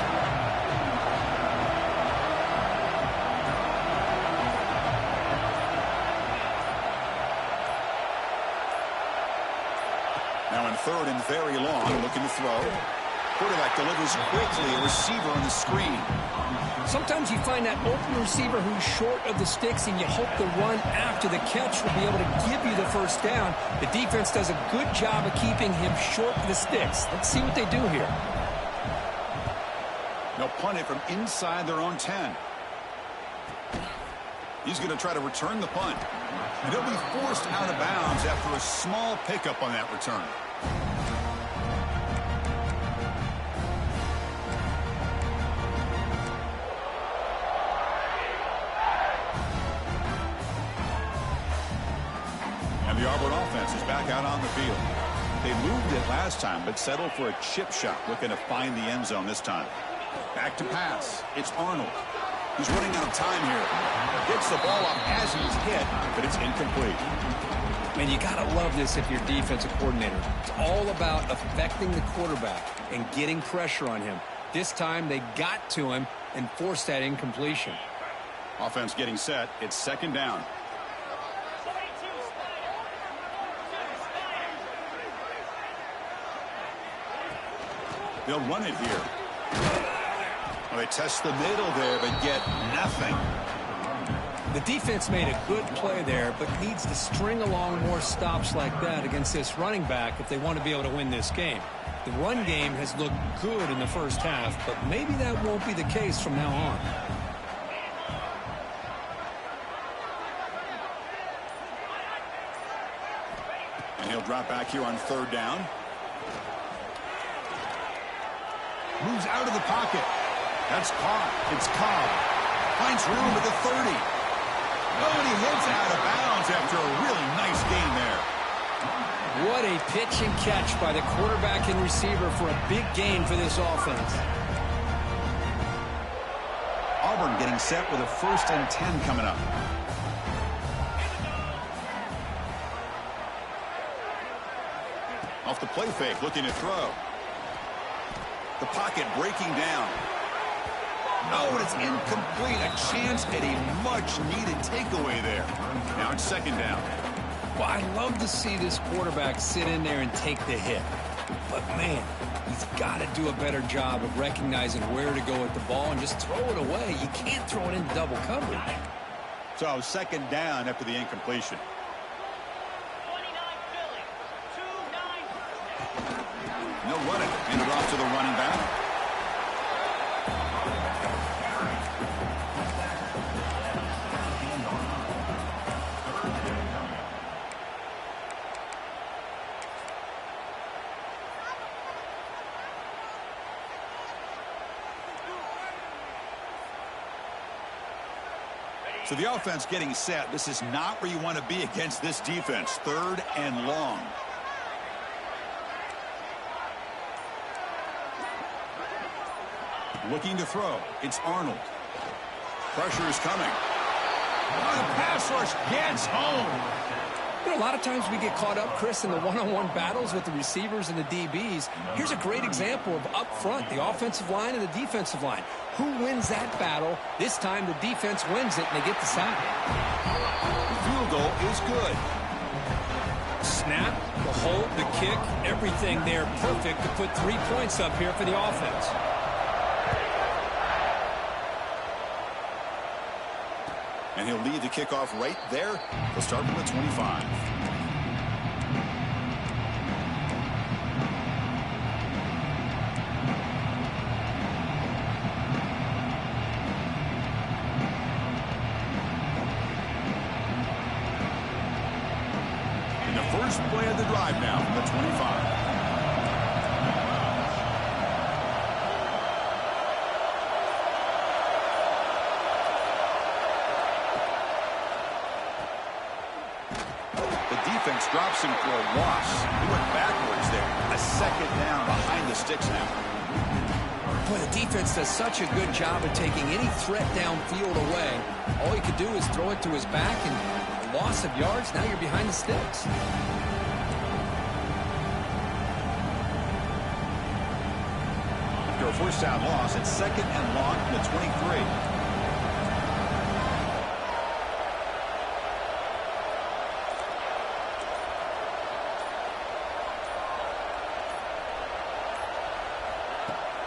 Now in 3rd and very long, looking to throw. Quarterback delivers quickly, a receiver on the screen. Sometimes you find that open receiver who's short of the sticks, and you hope the run after the catch will be able to give you the 1st down. The defense does a good job of keeping him short of the sticks. Let's see what they do here. They'll punt it from inside their own 10. He's going to try to return the punt. And he'll be forced out of bounds after a small pickup on that return. And the Auburn offense is back out on the field. They moved it last time, but settled for a chip shot, looking to find the end zone this time. Back to pass. It's Arnold. He's running out of time here. Gets the ball up as he's hit, but it's incomplete. Man, you got to love this if you're defensive coordinator. It's all about affecting the quarterback and getting pressure on him. This time they got to him and forced that incompletion. Offense getting set. It's 2nd down. They'll run it here. Well, they test the middle there, but get nothing. The defense made a good play there, but needs to string along more stops like that against this running back if they want to be able to win this game. The run game has looked good in the 1st half, but maybe that won't be the case from now on. And he'll drop back here on 3rd down. Moves out of the pocket. That's caught. It's Cobb. Finds room at the 30. Oh, and he heads out of bounds after a really nice gain there. What a pitch and catch by the quarterback and receiver for a big gain for this offense. Auburn getting set with a 1st and 10 coming up. Off the play fake, looking to throw. The pocket breaking down. Oh, and it's incomplete. A chance at a much-needed takeaway there. Now it's second down. Well, I love to see this quarterback sit in there and take the hit. But, man, he's got to do a better job of recognizing where to go with the ball and just throw it away. You can't throw it into double coverage. So second down after the incompletion. No running. Hand it off to the running back. So the offense getting set. This is not where you want to be against this defense. Third and long. Looking to throw. It's Arnold. Pressure is coming. Oh, the pass rush gets home. You know, a lot of times we get caught up, Chris, in the one-on-one battles with the receivers and the DBs. Here's a great example of up front, the offensive line and the defensive line. Who wins that battle? This time the defense wins it, and they get the sack. The field goal is good. Snap, the hold, the kick, everything there perfect to put 3 points up here for the offense. And he'll lead the kickoff right there. He'll start from the 25. And the first play of the drive now from the 25. Drops him for a loss. He went backwards there. A second down behind the sticks now. Boy, the defense does such a good job of taking any threat downfield away. All he could do is throw it to his back, and a loss of yards, now you're behind the sticks. After a first down loss, it's second and long from the 23.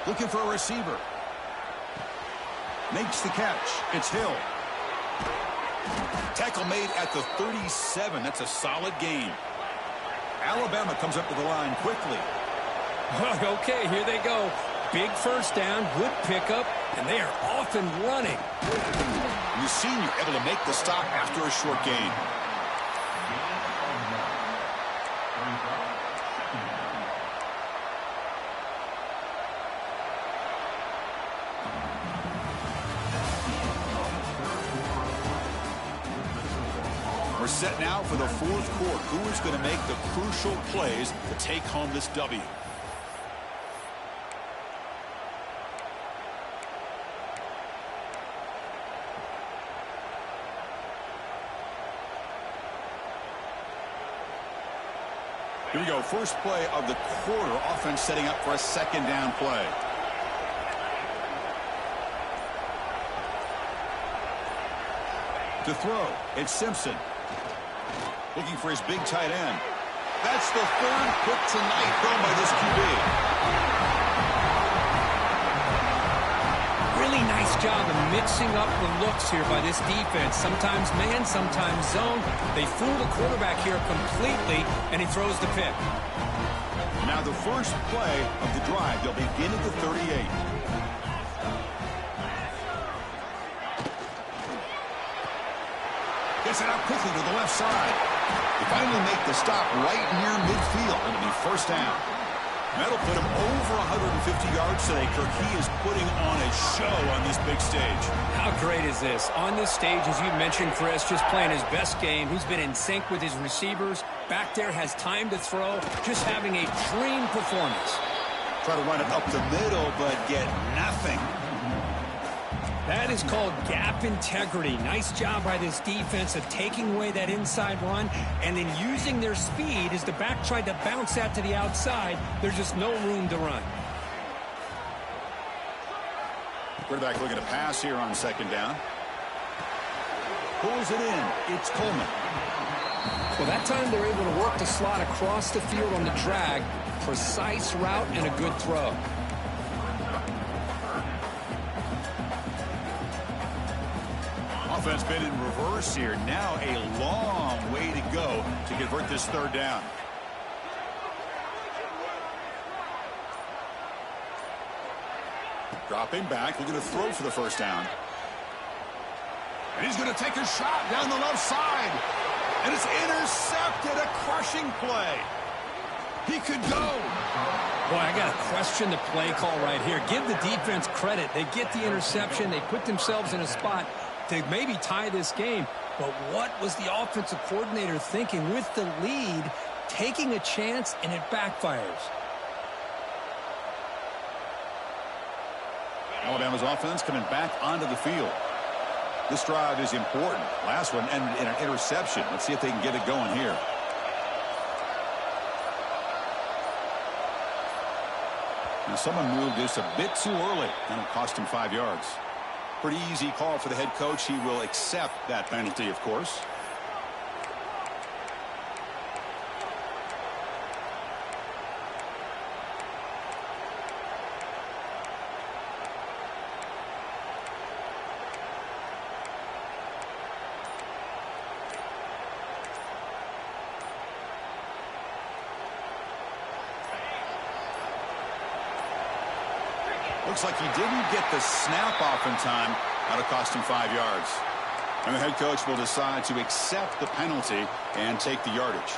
Looking for a receiver. Makes the catch. It's Hill. Tackle made at the 37. That's a solid gain. Alabama comes up to the line quickly. Okay, here they go. Big first down, good pickup, and they are off and running. The senior able to make the stop after a short gain. Set now for the fourth quarter. Who is going to make the crucial plays to take home this W? Here we go. First play of the quarter. Offense setting up for a second down play. To throw, it's Simpson. Looking for his big tight end. That's the third pick tonight thrown by this QB. Really nice job of mixing up the looks here by this defense. Sometimes man, sometimes zone. They fool the quarterback here completely, and he throws the pick. Now the first play of the drive. They'll begin at the 38. Gets it out quickly to the left side. They finally make the stop right near midfield. It'll be first down. That'll put him over 150 yards today, Kirk. He is putting on a show on this big stage. How great is this? On this stage, as you mentioned, Chris, just playing his best game. He's been in sync with his receivers. Back there, has time to throw. Just having a dream performance. Try to run it up the middle, but get nothing. That is called gap integrity. Nice job by this defense of taking away that inside run and then using their speed as the back tried to bounce that to the outside. There's just no room to run. Quarterback looking to pass here on second down. Pulls it in. It's Coleman. Well, that time they're able to work the slot across the field on the drag. Precise route and a good throw. Offense been in reverse here. Now a long way to go to convert this third down. Dropping back, looking to throw for the first down. And he's going to take a shot down the left side. And it's intercepted. A crushing play. He could go. Boy, I got to question the play call right here. Give the defense credit. They get the interception. They put themselves in a spot to maybe tie this game. But what was the offensive coordinator thinking with the lead, taking a chance, and it backfires? Alabama's offense coming back onto the field. This drive is important. Last one ended in an interception. Let's see if they can get it going here. Now someone moved this a bit too early, and it cost him 5 yards. Pretty easy call for the head coach. He will accept that penalty, of course. Looks like he didn't get the snap off in time. That'll cost him 5 yards. And the head coach will decide to accept the penalty and take the yardage.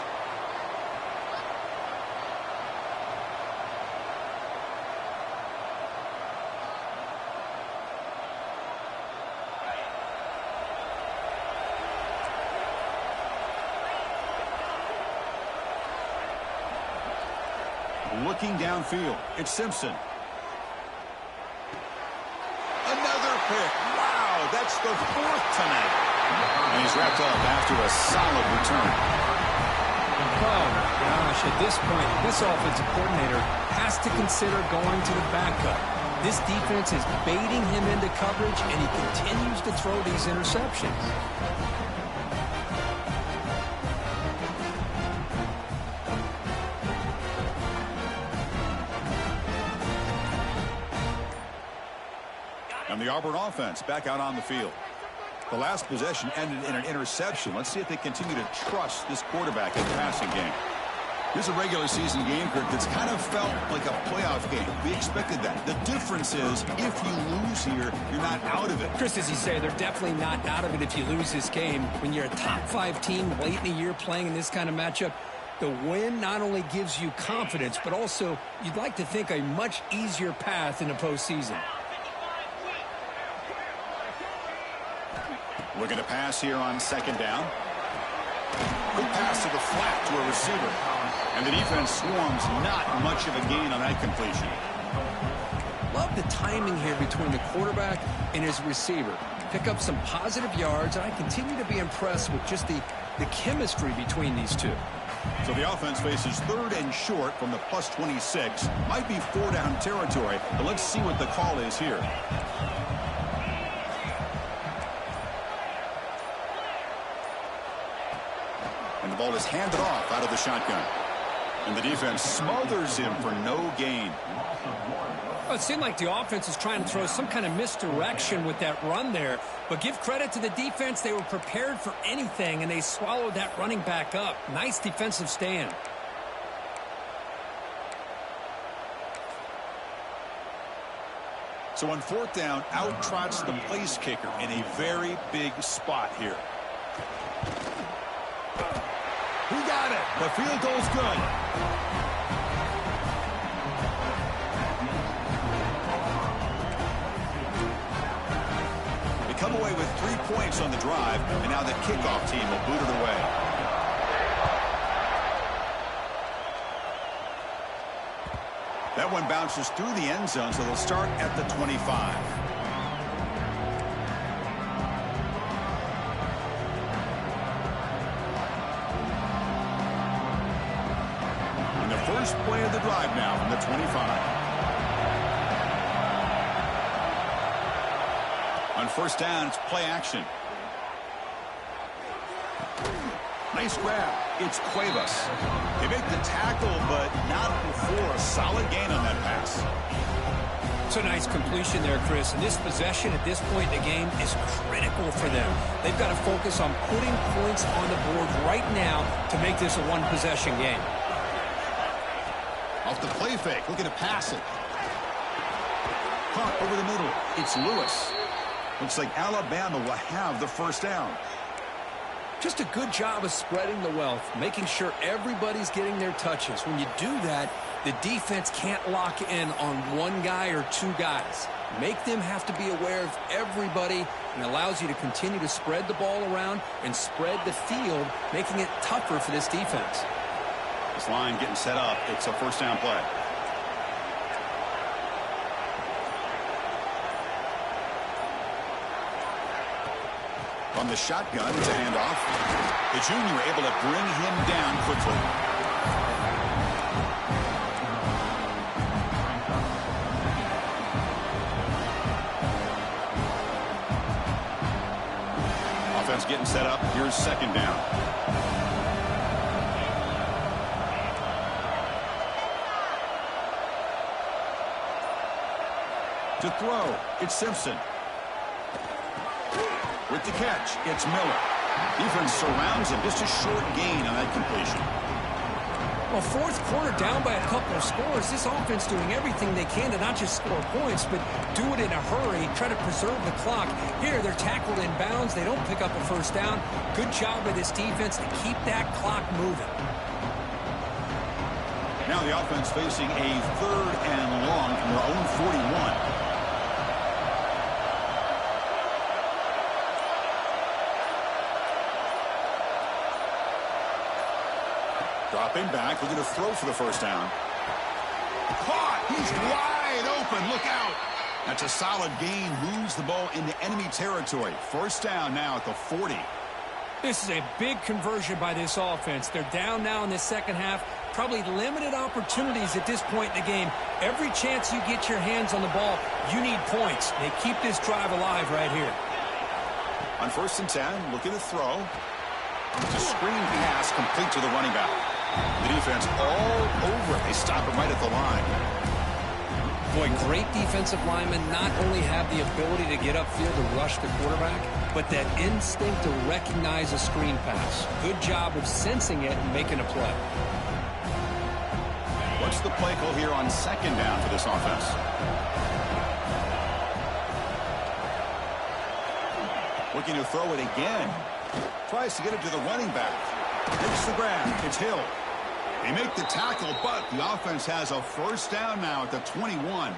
Looking downfield, it's Simpson. Another pick. Wow, that's the fourth tonight. And he's wrapped up after a solid return. Oh, my gosh. At this point, this offensive coordinator has to consider going to the backup. This defense is baiting him into coverage, and he continues to throw these interceptions. And the Auburn offense back out on the field. The last possession ended in an interception. Let's see if they continue to trust this quarterback in the passing game. This is a regular season game, Kirk, that's kind of felt like a playoff game. We expected that. The difference is if you lose here, you're not out of it. Chris, as you say, they're definitely not out of it if you lose this game. When you're a top-5 team late in the year playing in this kind of matchup, the win not only gives you confidence, but also you'd like to think a much easier path in the postseason. Looking to pass here on second down. Quick pass to the flat to a receiver. And the defense swarms not much of a gain on that completion. Love the timing here between the quarterback and his receiver. Pick up some positive yards, and I continue to be impressed with just the chemistry between these two. So the offense faces third and short from the plus 26. Might be 4-down territory, but let's see what the call is here. And the ball is handed off out of the shotgun. And the defense smothers him for no gain. Well, it seemed like the offense is trying to throw some kind of misdirection with that run there. But give credit to the defense. They were prepared for anything, and they swallowed that running back up. Nice defensive stand. So on fourth down, out trots the place kicker in a very big spot here. He got it. The field goal's good. They come away with 3 points on the drive, and now the kickoff team will boot it away. That one bounces through the end zone, so they'll start at the 25. First play of the drive now from the 25. On first down, it's play action. Nice grab. It's Cuevas. They make the tackle, but not before a solid gain on that pass. It's a nice completion there, Chris. And this possession at this point in the game is critical for them. They've got to focus on putting points on the board right now to make this a one-possession game. Off the play fake, looking to pass it. Caught over the middle. It's Lewis. Looks like Alabama will have the first down. Just a good job of spreading the wealth, making sure everybody's getting their touches. When you do that, the defense can't lock in on one guy or two guys. Make them have to be aware of everybody, and allows you to continue to spread the ball around and spread the field, making it tougher for this defense. This line getting set up. It's a first down play. On the shotgun, it's a handoff. The junior able to bring him down quickly. Offense getting set up. Here's second down. To throw, it's Simpson. With the catch, it's Miller. Defense surrounds him. Just a short gain on that completion. Well, fourth quarter down by a couple of scores. This offense doing everything they can to not just score points, but do it in a hurry, try to preserve the clock. Here, they're tackled in bounds. They don't pick up a first down. Good job by this defense to keep that clock moving. Now the offense facing a third and long from their own 41. Dropping back, looking to throw for the first down. Caught! He's wide open. Look out! That's a solid gain. Moves the ball into enemy territory. First down now at the 40. This is a big conversion by this offense. They're down now in the second half. Probably limited opportunities at this point in the game. Every chance you get your hands on the ball, you need points. They keep this drive alive right here. On first and 10, looking to throw. It's a screen pass complete to the running back. The defense all over it. They stop it right at the line. Boy, great defensive linemen not only have the ability to get upfield to rush the quarterback, but that instinct to recognize a screen pass. Good job of sensing it and making a play. What's the play call here on second down for this offense? Looking to throw it again. Tries to get it to the running back. Makes the grab. It's Hill. They make the tackle, but the offense has a first down now at the 21.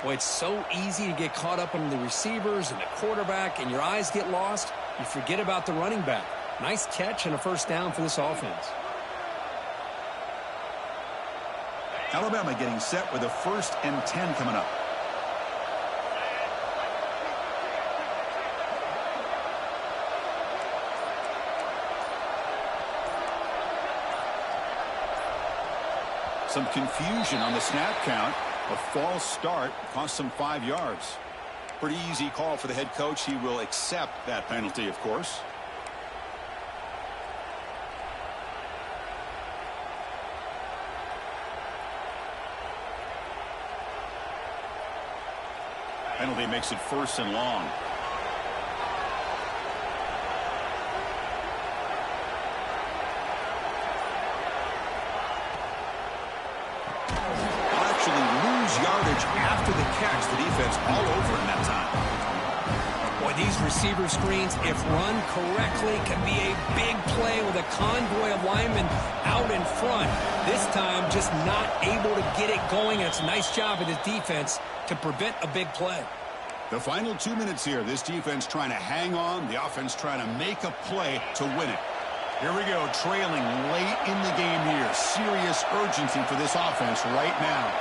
Boy, it's so easy to get caught up on the receivers and the quarterback, and your eyes get lost. You forget about the running back. Nice catch and a first down for this offense. Alabama getting set with a first and 10 coming up. Some confusion on the snap count. A false start cost them 5 yards. Pretty easy call for the head coach. He will accept that penalty, of course. Penalty makes it first and long. Yardage after the catch. The defense all over in that time. Boy, these receiver screens, if run correctly, can be a big play with a convoy of linemen out in front. This time, just not able to get it going. It's a nice job of this defense to prevent a big play. The final 2 minutes here. This defense trying to hang on. The offense trying to make a play to win it. Here we go, trailing late in the game here. Serious urgency for this offense right now.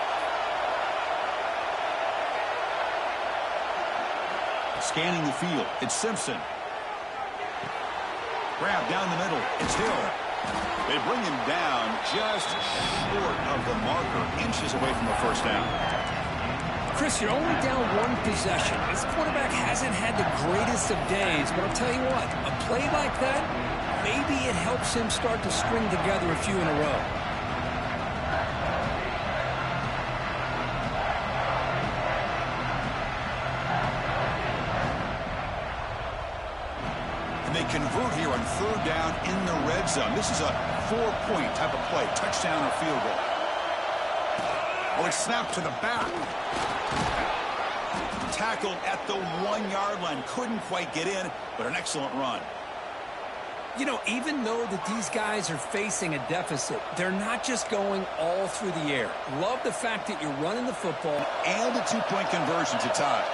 Scanning the field, it's Simpson. Grab down the middle, it's Hill. They bring him down just short of the marker, inches away from the first down. Chris, you're only down one possession. This quarterback hasn't had the greatest of days, but I'll tell you what, a play like that, maybe it helps him start to string together a few in a row. And they convert here on third down in the red zone. This is a 4-point type of play, touchdown or field goal. Oh, it's snapped to the back. Tackled at the 1-yard line. Couldn't quite get in, but an excellent run. You know, even though that these guys are facing a deficit, they're not just going all through the air. Love the fact that you're running the football. And a 2-point conversion to tie.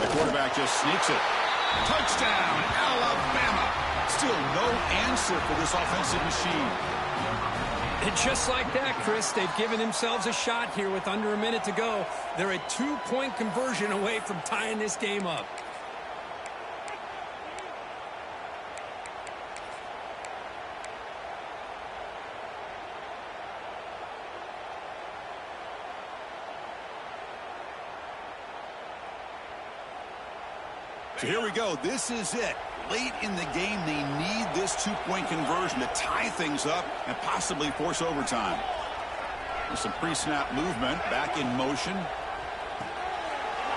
The quarterback just sneaks it. Touchdown, Alabama. Still no answer for this offensive machine. And just like that, Chris, they've given themselves a shot here with under a minute to go. They're a 2-point conversion away from tying this game up. So here we go. This is it. Late in the game, they need this 2-point conversion to tie things up and possibly force overtime. There's some pre-snap movement. Back in motion.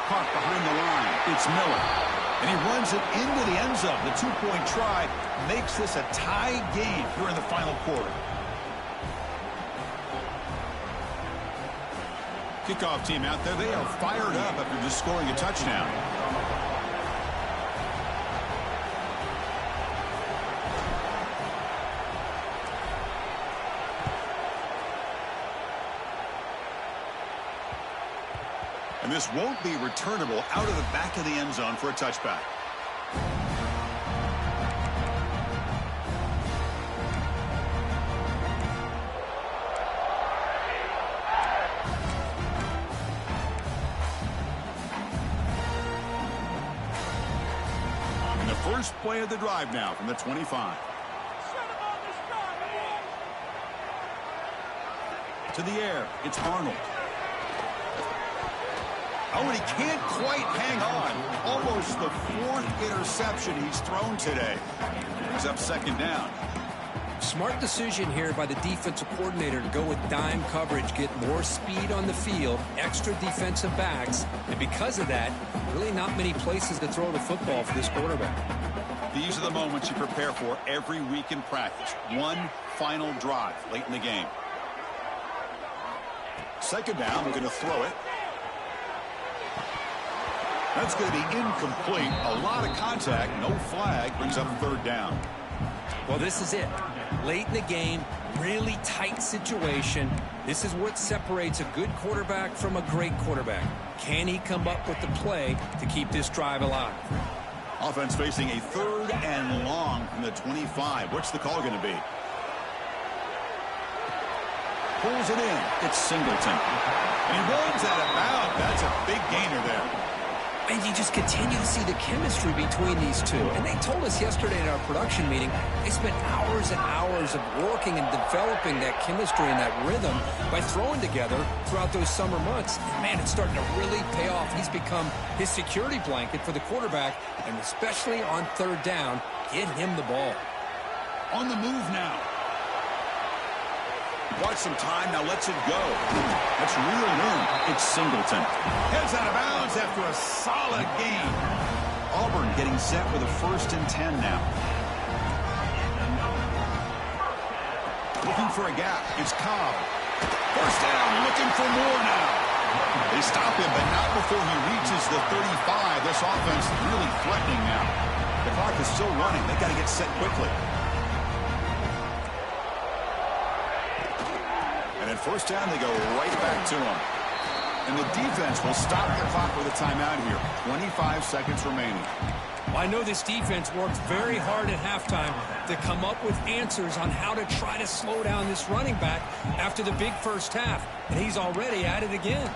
Caught behind the line. It's Miller. And he runs it into the end zone. The 2-point try makes this a tie game here in the final quarter. Kickoff team out there. They are fired up after just scoring a touchdown. And this won't be returnable out of the back of the end zone for a touchback. And the first play of the drive now from the 25. To the air, it's Arnold. Oh, and he can't quite hang on. Almost the 4th interception he's thrown today. He's up second down. Smart decision here by the defensive coordinator to go with dime coverage, get more speed on the field, extra defensive backs, and because of that, really not many places to throw the football for this quarterback. These are the moments you prepare for every week in practice. One final drive late in the game. Second down, we're going to throw it. That's going to be incomplete. A lot of contact, no flag, brings up third down. Well, this is it. Late in the game, really tight situation. This is what separates a good quarterback from a great quarterback. Can he come up with the play to keep this drive alive? Offense facing a 3rd and long from the 25. What's the call going to be? Pulls it in. It's Singleton. And he runs out of bounds. That's a big gainer there. And you just continue to see the chemistry between these two. And they told us yesterday in our production meeting, they spent hours and hours of working and developing that chemistry and that rhythm by throwing together throughout those summer months. And man, it's starting to really pay off. He's become his security blanket for the quarterback, and especially on third down, get him the ball. On the move now. Watch some time, now lets it go. That's reeled in. It's Singleton. Heads out of bounds after a solid gain. Auburn getting set with a 1st and 10 now. Looking for a gap. It's Cobb. First down, looking for more now. They stop him, but not before he reaches the 35. This offense really threatening now. The clock is still running. They got to get set quickly. And at first down, they go right back to him. And the defense will stop the clock with a timeout here. 25 seconds remaining. I know this defense worked very hard at halftime to come up with answers on how to try to slow down this running back after the big first half, and he's already at it again.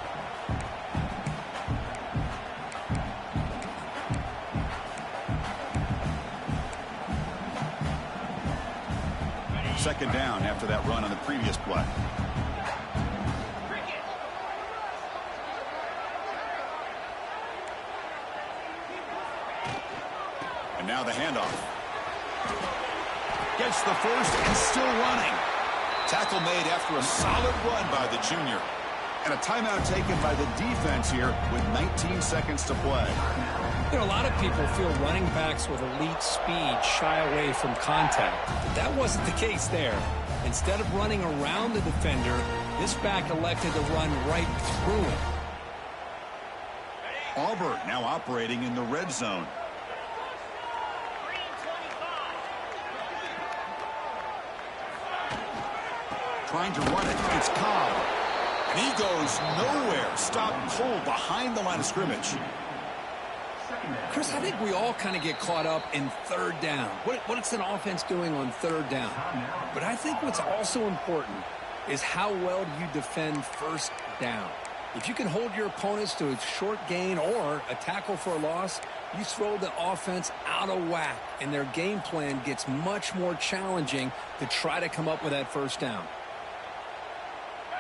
Second down after that run on the previous play. And now the handoff. Gets the first and still running. Tackle made after a solid run by the junior. And a timeout taken by the defense here with 19 seconds to play. You know, a lot of people feel running backs with elite speed shy away from contact. But that wasn't the case there. Instead of running around the defender, this back elected to run right through him. Auburn now operating in the red zone. Trying to run it. It's Ncaa. And he goes nowhere. Stop pull behind the line of scrimmage. Chris, I think we all kind of get caught up in third down. What's an offense doing on third down? But I think what's also important is how well do you defend first down. If you can hold your opponents to a short gain or a tackle for a loss, you throw the offense out of whack, and their game plan gets much more challenging to try to come up with that first down.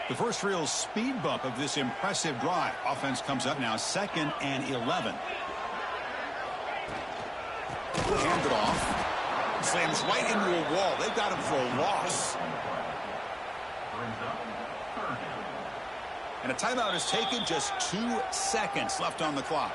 The first real speed bump of this impressive drive. Offense comes up now 2nd and 11. Hand it off. Slams right into a wall. They've got him for a loss. And a timeout is taken. Just 2 seconds left on the clock.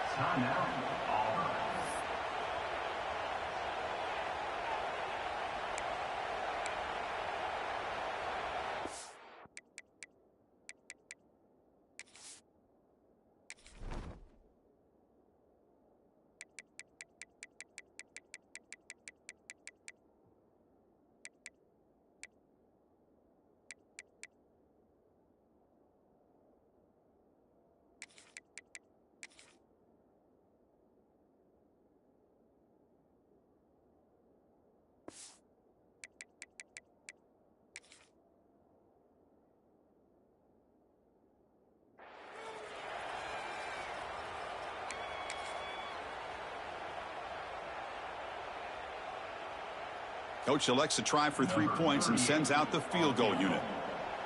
Coach elects to try for 3 points and sends out the field goal unit.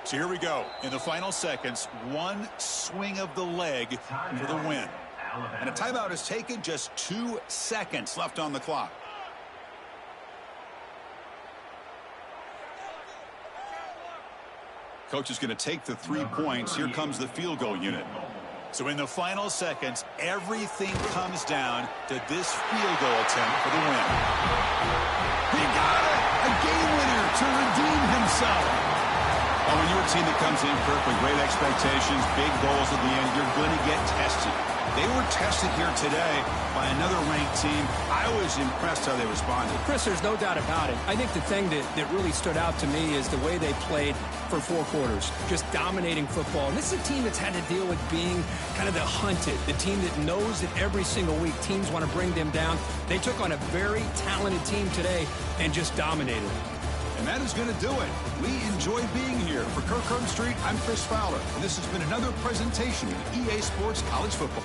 So here we go. In the final seconds, one swing of the leg for the win. And a timeout is taken. Just 2 seconds left on the clock. Coach is going to take the 3 points. Here comes the field goal unit. So in the final seconds, everything comes down to this field goal attempt for the win. He got it! A game winner to redeem himself. Oh, when you're a team that comes in, Kirk, with great expectations, big goals at the end, you're going to get tested. They were tested here today by another ranked team. I was impressed how they responded. Chris, there's no doubt about it. I think the thing that really stood out to me is the way they played for 4 quarters, just dominating football. And this is a team that's had to deal with being kind of the hunted, the team that knows that every single week teams want to bring them down. They took on a very talented team today and just dominated. And that is going to do it. We enjoyed being here. For Kirk Herbstreit, I'm Chris Fowler. And this has been another presentation of EA Sports College Football.